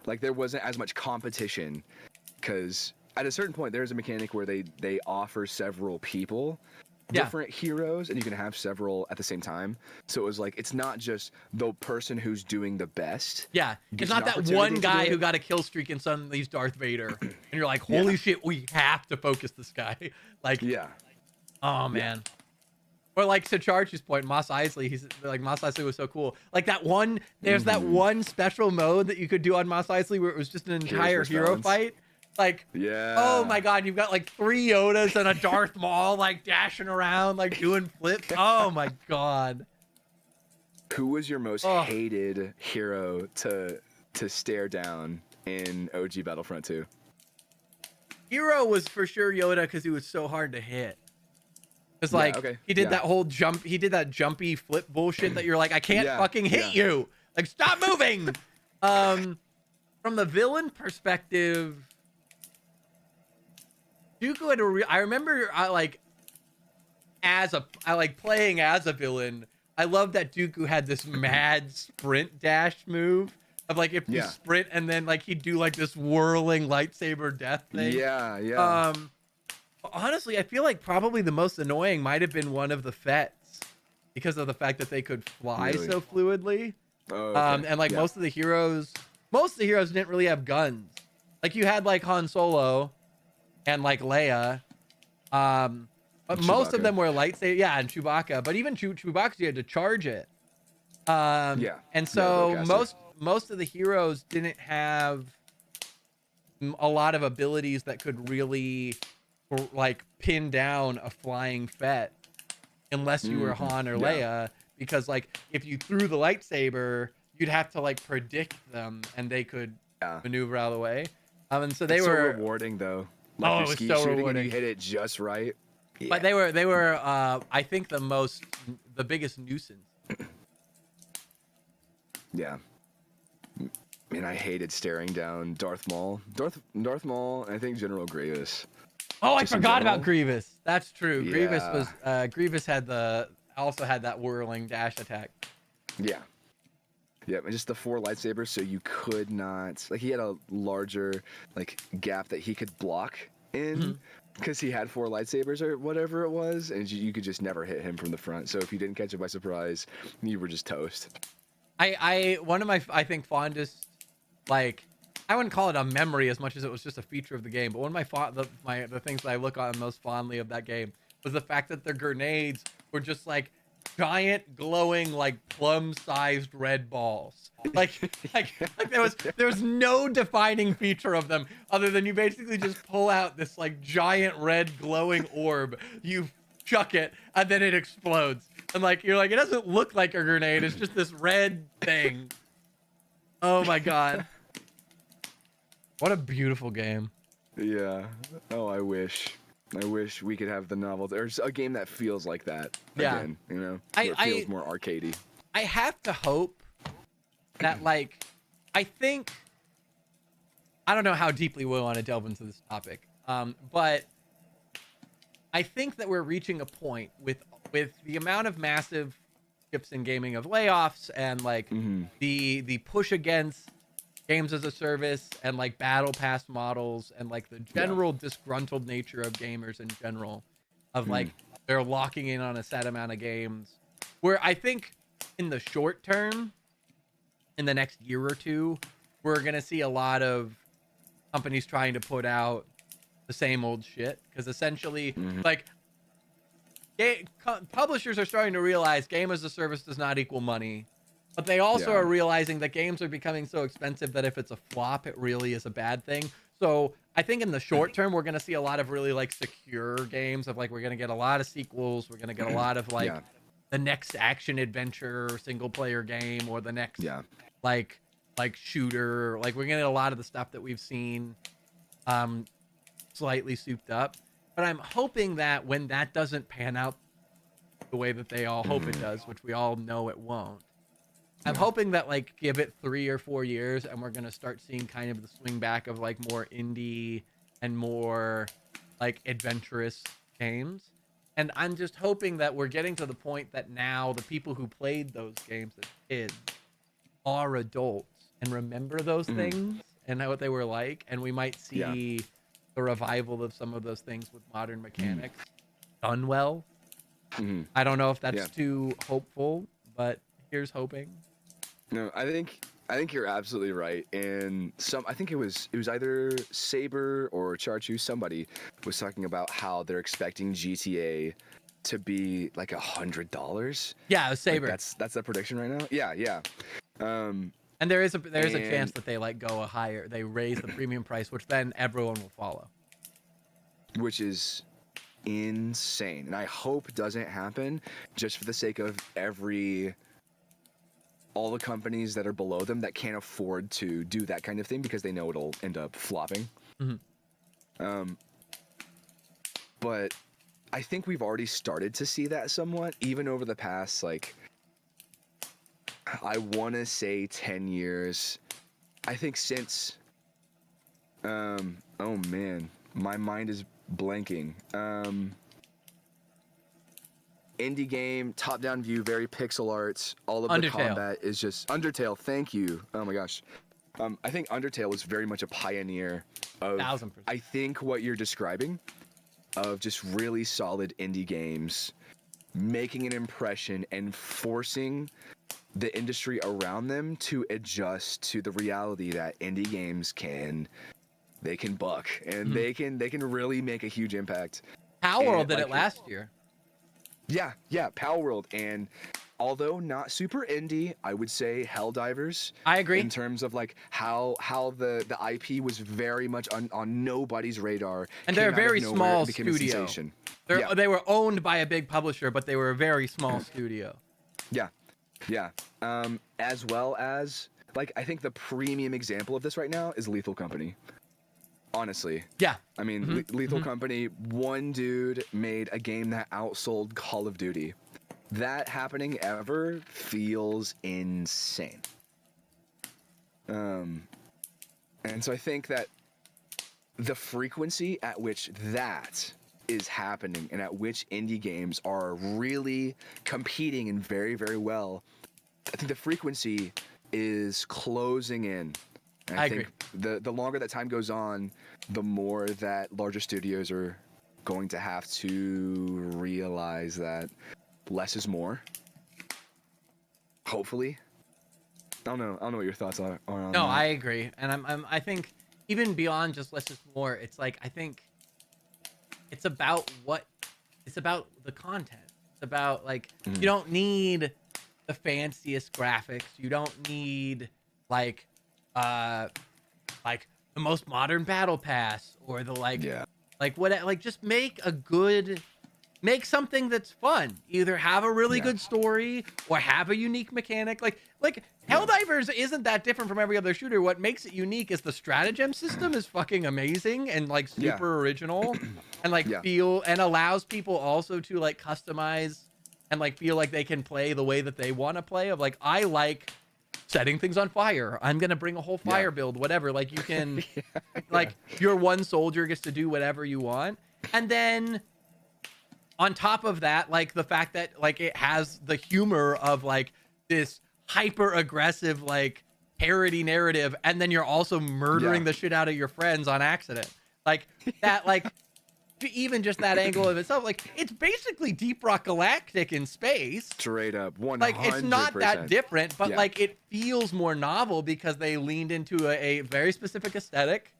Like there wasn't as much competition because at a certain point there's a mechanic where they offer several people different heroes and you can have several at the same time. So it was like it's not just the person who's doing the best. It's not that one guy who got a kill streak and suddenly he's Darth Vader and you're like, holy shit, we have to focus this guy. Like oh man. Or like to Charge's point, Mos Eisley, he's like Mos Eisley was so cool. Like that one, there's that one special mode that you could do on Mos Eisley where it was just an entire hero fight. Like, oh my god, you've got like 3 Yodas and a Darth Maul like dashing around, like doing flips. Oh my god. Who was your most hated hero to stare down in OG Battlefront 2? Hero was for sure Yoda because he was so hard to hit. It's Yeah, like okay, he did yeah. that whole jump. He did that jumpy flip bullshit that you're like, I can't Yeah, fucking hit you. Like, stop moving. From the villain perspective, Dooku had I remember I like playing as a villain. I love that Dooku had this mad sprint dash move of like if you Yeah. sprint and then like he'd do like this whirling lightsaber death thing. Yeah. Honestly, I feel like probably the most annoying might have been one of the Fets because of the fact that they could fly Really? so fluidly. Oh, okay. And like Yeah. most of the heroes didn't really have guns. Like you had like Han Solo and like Leia. But most of Chewbacca. them were lightsaber. Yeah, and Chewbacca. But even Chewbacca, you had to charge it. Yeah. And so bowcaster. most of the heroes didn't have a lot of abilities that could really like pin down a flying Fett unless you were Han or Leia, because like if you threw the lightsaber, you'd have to like predict them and they could maneuver out of the way. And so they It's were so rewarding though. Like Oh, you're it was skeet so shooting rewarding. and you hit it just right. But they were I think the biggest nuisance. Yeah. Man, I hated staring down Darth Maul. Darth Maul, and I think General Grievous. Oh, I Just in forgot about general. Grievous. That's true. Grievous Yeah. was Grievous also had that whirling dash attack. Yeah. Yeah, and just the 4 lightsabers, so you could not like he had a larger like gap that he could block in because he had 4 lightsabers or whatever it was, and you could just never hit him from the front. So if you didn't catch it by surprise, you were just toast. One of my I think fondest, like, I wouldn't call it a memory as much as it was just a feature of the game, but one of the things that I look on most fondly of that game was the fact that the grenades were just like giant glowing like plum-sized red balls. Like there was no defining feature of them other than you basically just pull out this like giant red glowing orb, you chuck it, and then it explodes. And like you're like, it doesn't look like a grenade, it's just this red thing. Oh my god. What a beautiful game. Yeah. Oh, I wish we could have the novelty or a game that feels like that again. You know, where it feels more arcadey. I have to hope that like I don't know how deeply we want to delve into this topic, but I think that we're reaching a point with the amount of massive shifts in gaming of layoffs and like the push against games as a service and like battle pass models and like the general disgruntled nature of gamers in general of like they're locking in on a set amount of games, where I think in the short term, in the next year or two, we're gonna see a lot of companies trying to put out the same old shit, because essentially like publishers are starting to realize game as a service does not equal money. But they also are realizing that games are becoming so expensive that if it's a flop, it really is a bad thing. So I think in the short term, we're going to see a lot of really like secure games of like, we're going to get a lot of sequels. We're going to get a lot of like the next action adventure single player game or the next like shooter. Like we're going to get a lot of the stuff that we've seen slightly souped up. But I'm hoping that when that doesn't pan out the way that they all hope it does, which we all know it won't, I'm hoping that like give it 3 or 4 years and we're gonna start seeing kind of the swing back of like more indie and more like adventurous games. And I'm just hoping that we're getting to the point that now the people who played those games as kids are adults and remember those things and what they were like, and we might see the revival of some of those things with modern mechanics done well. I don't know if that's too hopeful, but here's hoping. No, I think you're absolutely right. And I think it was either Saber or Charchu, somebody was talking about how they're expecting GTA to be like $100. Yeah, it was Saber. Like that's the prediction right now. Yeah. And there is a chance that they like go higher. They raise the premium price, which then everyone will follow. Which is insane, and I hope doesn't happen, just for the sake of all the companies that are below them that can't afford to do that kind of thing because they know it'll end up flopping. But I think we've already started to see that somewhat, even over the past, like, I want to say 10 years. I think since, oh man, my mind is blanking. Indie game, top-down view, very pixel arts. All of the Undertale. combat is just Undertale. Thank you. Oh my gosh. I think Undertale was very much a pioneer of, 1000%. I think what you're describing, of just really solid indie games, making an impression and forcing the industry around them to adjust to the reality that indie games can buck, and they can really make a huge impact. Power World did like, it last year. Yeah, Power World, and although not super indie, I would say Helldivers. I agree. In terms of like how the IP was very much on nobody's radar, And they're a came out of very nowhere small and became a studio. sensation. They were owned by a big publisher, but they were a very small studio. Yeah. As well as, like, I think the premium example of this right now is Lethal Company. Honestly. Yeah. I mean, Lethal Company, one dude made a game that outsold Call of Duty. That happening ever feels insane. And so I think that the frequency at which that is happening and at which indie games are really competing and very, very well, I think the frequency is closing in. And I think the longer that time goes on, the more that larger studios are going to have to realize that less is more. Hopefully. I don't know what your thoughts are on No, that. I agree, and I think even beyond just less is more. It's like I think it's about the content. It's about like you don't need the fanciest graphics. You don't need like the most modern battle pass or the just make something that's fun. Either have a really good story or have a unique mechanic. Like Helldivers isn't that different from every other shooter. What makes it unique is the stratagem system is fucking amazing and like super original and feel and allows people also to like customize and like feel like they can play the way that they want to play. Of like, I like setting things on fire. I'm gonna bring a whole fire build, whatever. Like you can your one soldier gets to do whatever you want. And then on top of that, like the fact that like it has the humor of like this hyper aggressive like parody narrative, and then you're also murdering the shit out of your friends on accident. Like that, like even just that angle of itself, like it's basically Deep Rock Galactic in space. Straight up, 100%. Like it's not that different, but like it feels more novel because they leaned into a very specific aesthetic,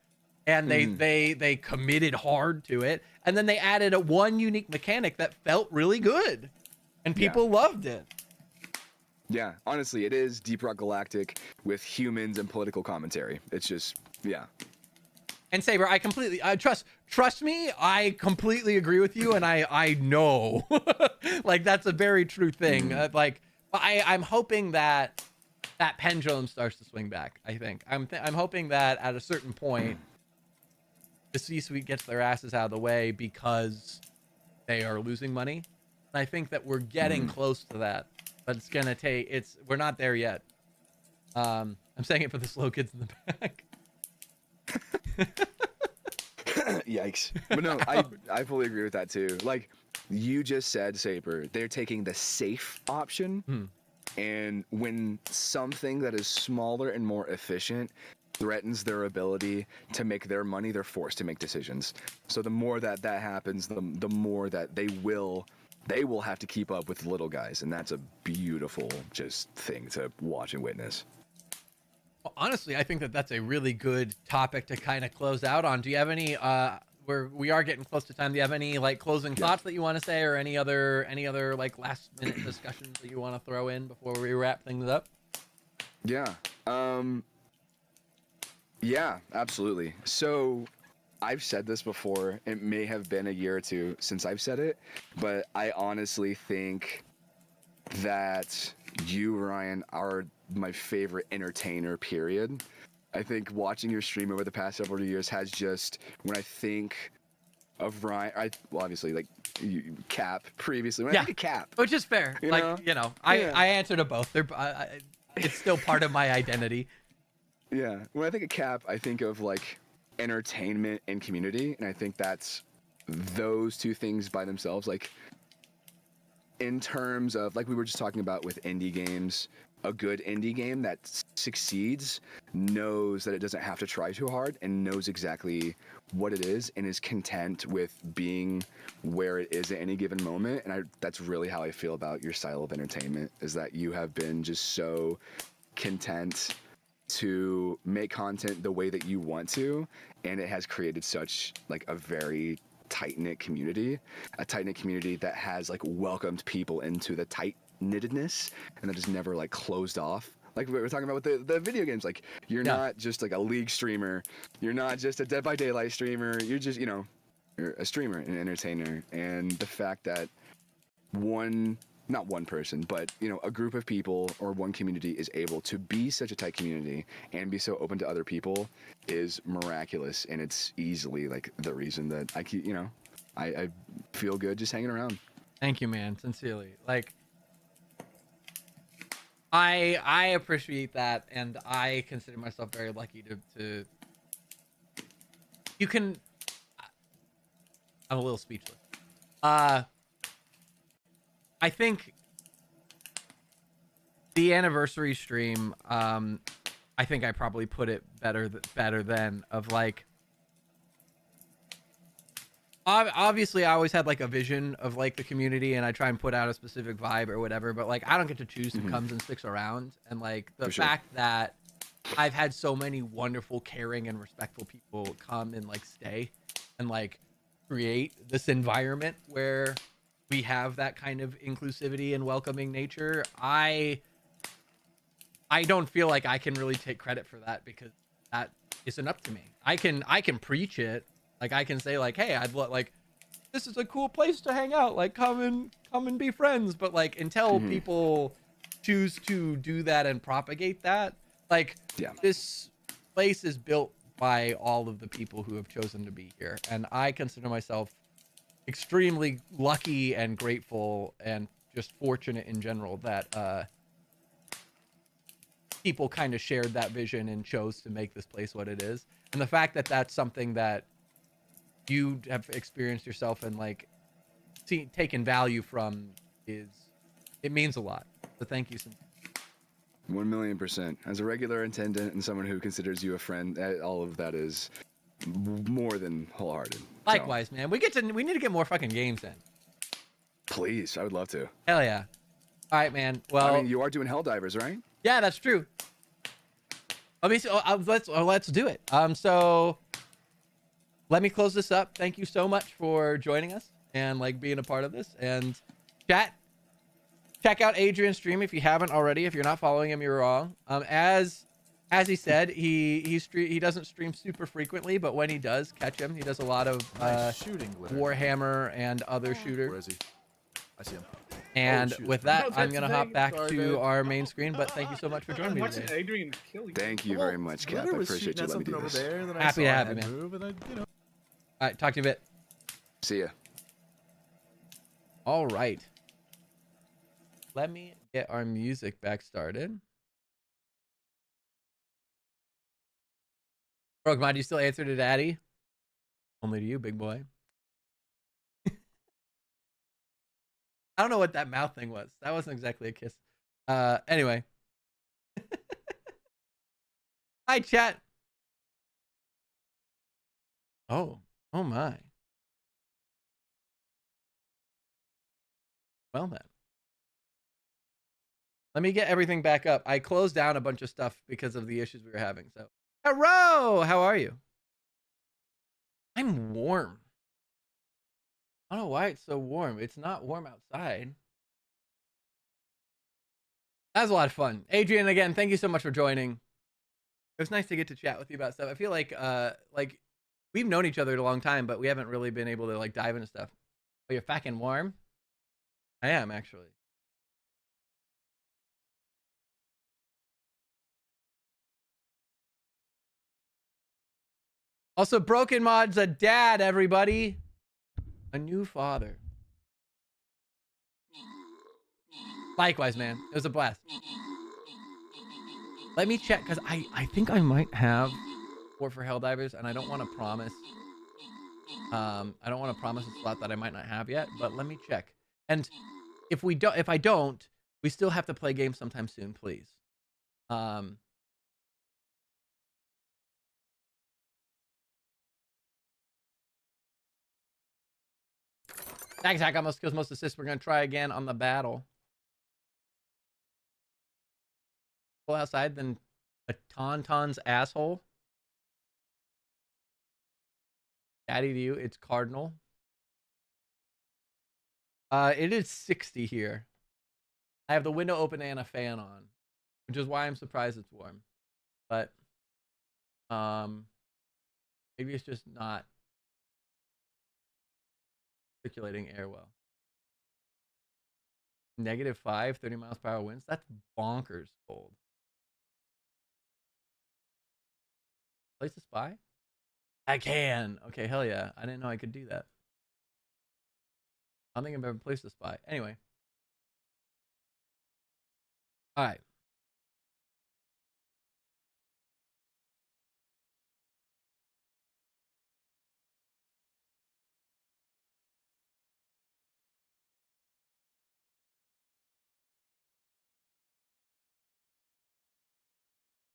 and they committed hard to it, and then they added one unique mechanic that felt really good, and people loved it. Yeah, honestly, it is Deep Rock Galactic with humans and political commentary. It's just, And Saber, I completely trust me, I completely agree with you, and I know like that's a very true thing. I'm hoping that pendulum starts to swing back. I think I'm hoping that at a certain point the C-suite gets their asses out of the way because they are losing money. And I think that we're getting close to that, but it's gonna take. We're not there yet. I'm saying it for the slow kids in the back. Yikes. But no, I fully agree with that too. Like you just said, Saber, they're taking the safe option. And when something that is smaller and more efficient threatens their ability to make their money, they're forced to make decisions. So the more that happens, the more that they will have to keep up with the little guys. And that's a beautiful just thing to watch and witness. Well, honestly, I think that that's a really good topic to kind of close out on. Do you have any we are getting close to time. Do you have any like closing thoughts that you want to say, or any other like last minute discussions that you want to throw in before we wrap things up? Yeah, absolutely. So I've said this before. It may have been a year or two since I've said it, but I honestly think that you, Ryan, are my favorite entertainer, period. I think watching your stream over the past several years has just, when I think of Ryan, well, obviously, like, Cap previously. When I Yeah. think of Cap, Which is fair. You like, know? I Yeah. answer to both. It's still part of my identity. yeah, when I think of Cap, I think of, like, entertainment and community, and I think that's those two things by themselves. Like, in terms of, like we were just talking about with indie games, a good indie game that succeeds knows that it doesn't have to try too hard and knows exactly what it is and is content with being where it is at any given moment. And that's really how I feel about your style of entertainment, is that you have been just so content to make content the way that you want to, and it has created such like a very tight-knit community, that has like welcomed people into the tight-knittedness and that is never like closed off. Like we were talking about with the video games, like you're not just like a League streamer, you're not just a Dead by Daylight streamer, you're just, you're a streamer and an entertainer. And the fact that not one person, but a group of people or one community is able to be such a tight community and be so open to other people is miraculous, and it's easily like the reason that I keep, I feel good just hanging around. Thank you, man. Sincerely. Like, I appreciate that, and I consider myself very lucky to you can. I'm a little speechless. I think the anniversary stream, I think I probably put it better than of like, obviously I always had like a vision of like the community and I try and put out a specific vibe or whatever, but like I don't get to choose who comes and sticks around. And like the fact that I've had so many wonderful, caring and respectful people come and like stay and like create this environment where we have that kind of inclusivity and welcoming nature. I don't feel like I can really take credit for that, because that isn't up to me. I can preach it. Like I can say like, hey, like this is a cool place to hang out. Like come and be friends. But like until people choose to do that and propagate that, like this place is built by all of the people who have chosen to be here. And I consider myself extremely lucky and grateful and just fortunate in general that people kind of shared that vision and chose to make this place what it is. And the fact that that's something that you have experienced yourself and like taken value from it means a lot. So thank you. 1,000,000%. As a regular attendant and someone who considers you a friend, all of that is more than wholehearted. Likewise, man. We need to get more fucking games in. Please, I would love to. Hell yeah. All right, man. Well, I mean, you are doing Helldivers, right? Yeah, that's true. Let me see. Let's do it. So let me close this up. Thank you so much for joining us and like being a part of this. And chat, check out Adrian's stream if you haven't already. If you're not following him, you're wrong. As he said, he doesn't stream super frequently, but when he does, catch him. He does a lot of shooting Warhammer and other shooters. Where is he? I see him. And shoot. with that, No, I'm gonna that's hop big. back Sorry, to babe. our main screen. But thank you so much for joining me today. Adrian kill you. Thank you very much, Cap. I Literally was appreciate you shooting at letting me do something this. over there, then I Happy saw to a have you, head man. move, and All right, talk to you in a bit. See ya. All right. Let me get our music back started. Pokemon, do you still answer to Daddy? Only to you, big boy. I don't know what that mouth thing was. That wasn't exactly a kiss. Anyway. Hi, chat. Oh my. Well then. Let me get everything back up. I closed down a bunch of stuff because of the issues we were having. So, hello, how are you? I'm warm. I don't know why it's so warm. It's not warm outside. That was a lot of fun. Adrian, again, thank you so much for joining. It was nice to get to chat with you about stuff. I feel like we've known each other a long time, but we haven't really been able to like dive into stuff. Oh, you're fucking warm? I am, actually. Also, Broken Mod's a dad, everybody. A new father. Likewise, man. It was a blast. Let me check, because I think I might have War for Helldivers, and I don't want to promise. I don't want to promise a slot that I might not have yet, but let me check. And if I don't, we still have to play games sometime soon, please. Attack almost kills most assists. We're gonna try again on the battle. Pull outside, then a Tauntaun's asshole. Daddy to you, it's Cardinal. It is 60 here. I have the window open and a fan on, which is why I'm surprised it's warm. But maybe it's just not circulating air well. -5, 30 miles per hour winds. That's bonkers cold. Place a spy? I can. Okay, hell yeah. I didn't know I could do that. I don't think I've ever placed a spy. Anyway. All right.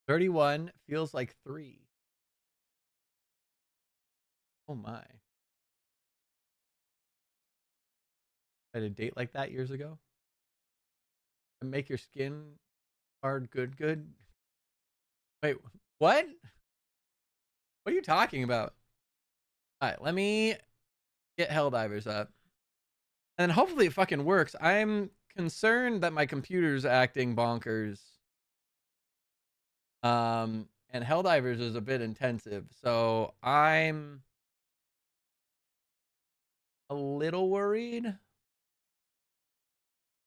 $31 feels like 3. Oh my. I had a date like that years ago. And make your skin hard good. Wait, what? What are you talking about? All right, let me get Helldivers up. And hopefully it fucking works. I'm concerned that my computer's acting bonkers. And Helldivers is a bit intensive, so I'm a little worried,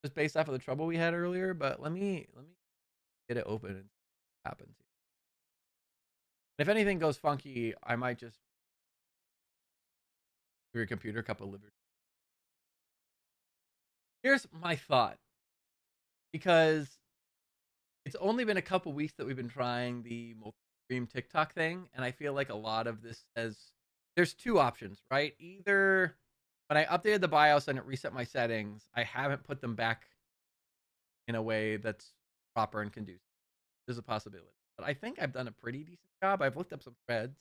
just based off of the trouble we had earlier. But let me get it open and see what happens. If anything goes funky, I might just give your computer a couple of livers. Here's my thought, because it's only been a couple weeks that we've been trying the multi-stream TikTok thing, and I feel like a lot of this there's two options, right? Either when I updated the BIOS and it reset my settings, I haven't put them back in a way that's proper and conducive. There's a possibility. But I think I've done a pretty decent job. I've looked up some threads,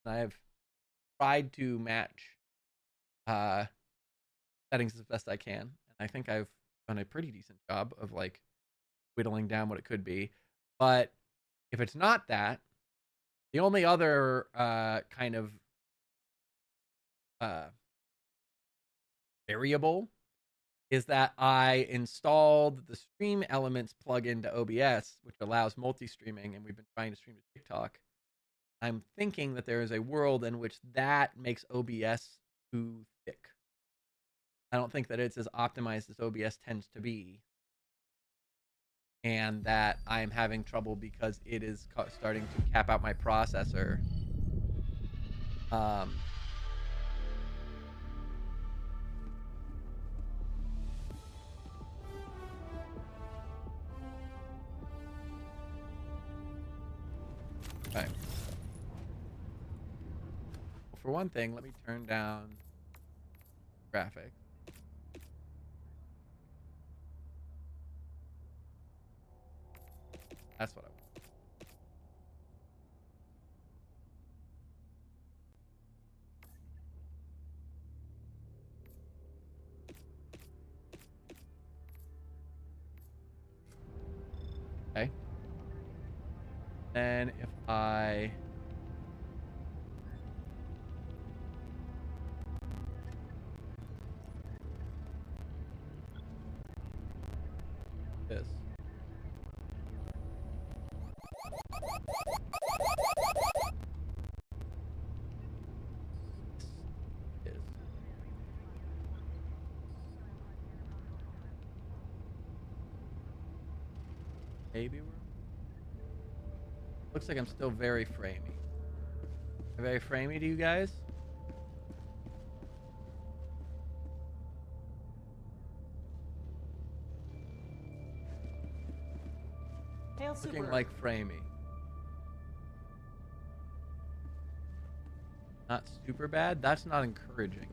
and I've tried to match settings as best I can. And I think I've done a pretty decent job of like whittling down what it could be. But if it's not that, the only other kind of variable is that I installed the Stream Elements plugin to OBS, which allows multi-streaming, and we've been trying to stream to TikTok. I'm thinking that there is a world in which that makes OBS too thick. I don't think that it's as optimized as OBS tends to be, and that I'm having trouble because it is starting to cap out my processor. Okay. Well, for one thing, let me turn down graphics. That's what I want. Okay. Then if I this. Is. Maybe we're... Looks like I'm still very framey. Very framey to you guys? Hail Looking Super. like framey. Not super bad? That's not encouraging.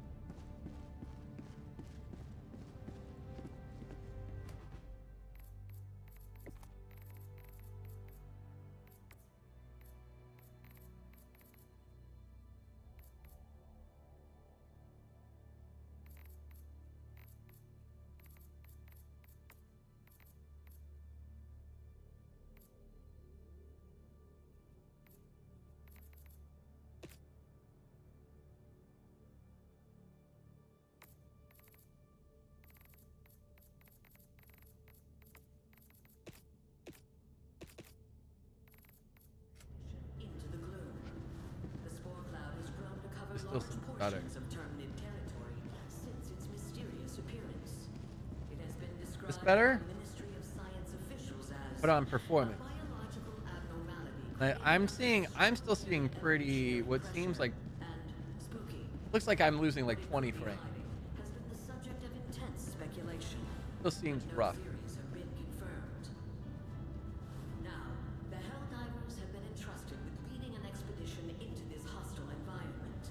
Into the gloom. The spore cloud has grown to cover There's still large some portions of Terminid territory since its mysterious appearance. It has been described better? by Ministry of Science officials as Put on performance. biological abnormality I'm still seeing pretty, what seems like, and spooky. looks like I'm losing like 20 frames. Has been the subject of intense speculation. Still seems No rough. theories have been confirmed. Now, the Helldivers have been entrusted with leading an expedition into this hostile environment.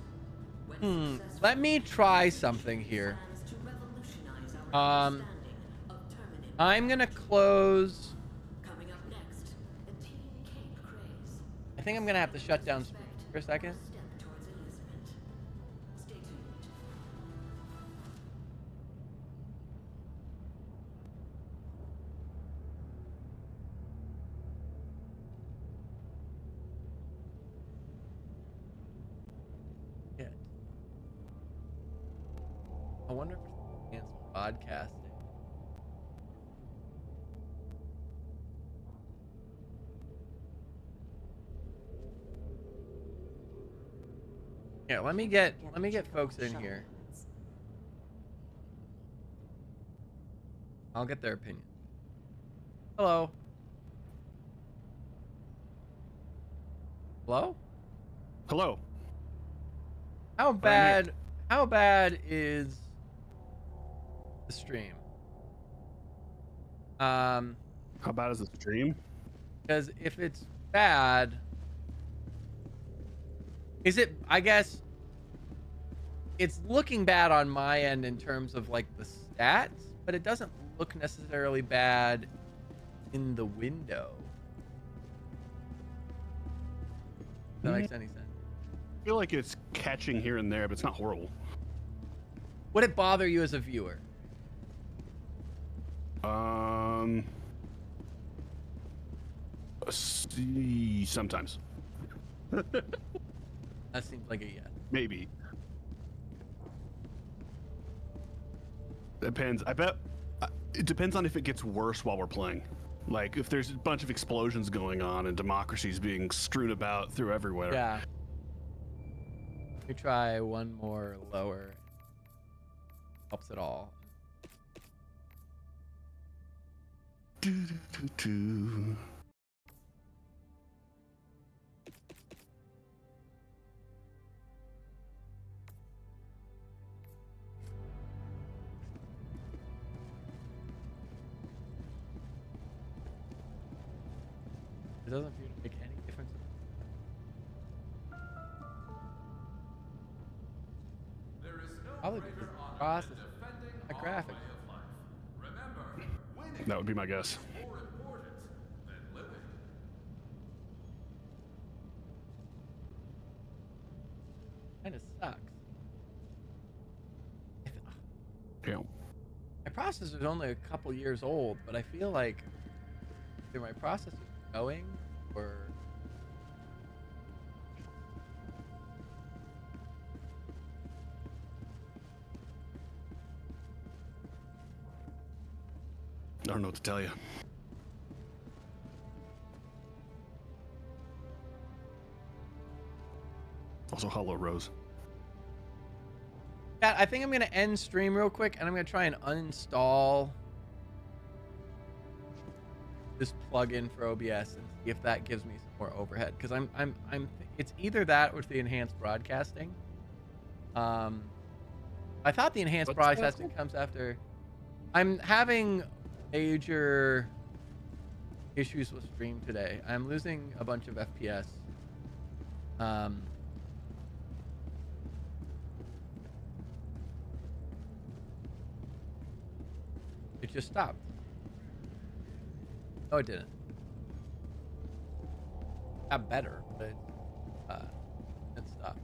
When successful, Let me try something here. plans to revolutionize our understanding of Terminid. I'm gonna close. Coming up next, the Team Cape Craze. I think I'm gonna have to shut down for a second. Step towards enlistment. Stay tuned. Yeah. I wonder if it's enhanced broadcasting. Yeah, let me get folks in here. I'll get their opinion. Hello. Hello? Hello. How bad is the stream? How bad is the stream? Because if it's bad, is it, I guess it's looking bad on my end in terms of like the stats, but it doesn't look necessarily bad in the window. If that makes any sense. I feel like it's catching here and there, but it's not horrible. Would it bother you as a viewer? Sometimes. That seems like a yes. Maybe. Depends. I bet it depends on if it gets worse while we're playing. Like if there's a bunch of explosions going on and democracies being strewn about through everywhere. Yeah. Let me try one more lower. Helps it all. Do. It doesn't appear to make any difference. Probably because the process, the graphics. That would be my guess. Kind of sucks. Yeah. My processor's only a couple years old, but I feel like either my processor's going or I don't know what to tell you. Also, Hollow Rose. yeah, I think I'm gonna end stream real quick and I'm gonna try and uninstall this plugin for OBS and if that gives me some more overhead, because it's either that or it's the enhanced broadcasting. I thought the enhanced What's broadcasting that? comes after. I'm having major issues with stream today. I'm losing a bunch of FPS. It just stopped. No, it didn't. Got better, but it stopped.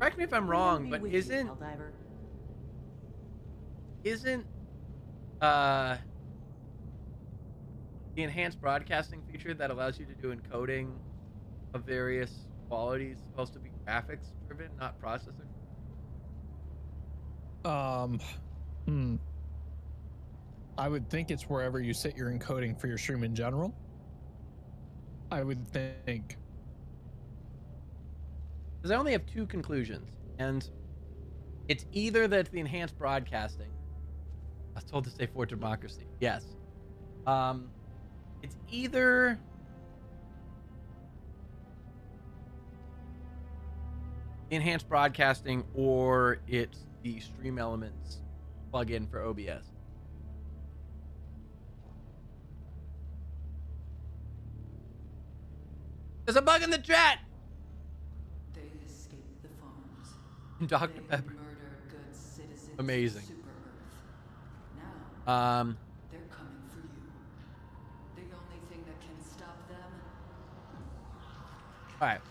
Correct me if I'm wrong, but isn't the enhanced broadcasting feature that allows you to do encoding of various qualities supposed to be graphics driven, not processor? I would think it's wherever you set your encoding for your stream in general. I would think. Because I only have two conclusions, and it's either that the enhanced broadcasting. I was told to say for democracy. Yes. It's either enhanced broadcasting or it's the Stream Elements plugin for OBS. There's a bug in the chat. They escaped the farms. Dr. Pepper. Murder good citizens of Amazing. Super-Earth. Now, they're coming for you. The only thing that can stop them. All right.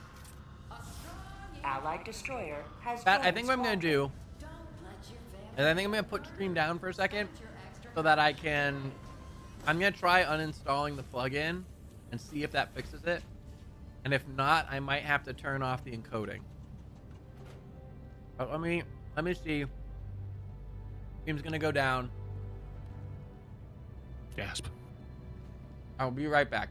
Allied destroyer has. That I think what I'm gonna do, Don't let your and I think I'm gonna put stream down for a second, so that I can. I'm gonna try uninstalling the plugin and see if that fixes it. And if not, I might have to turn off the encoding. But let me see. Stream's gonna go down. Gasp. I'll be right back.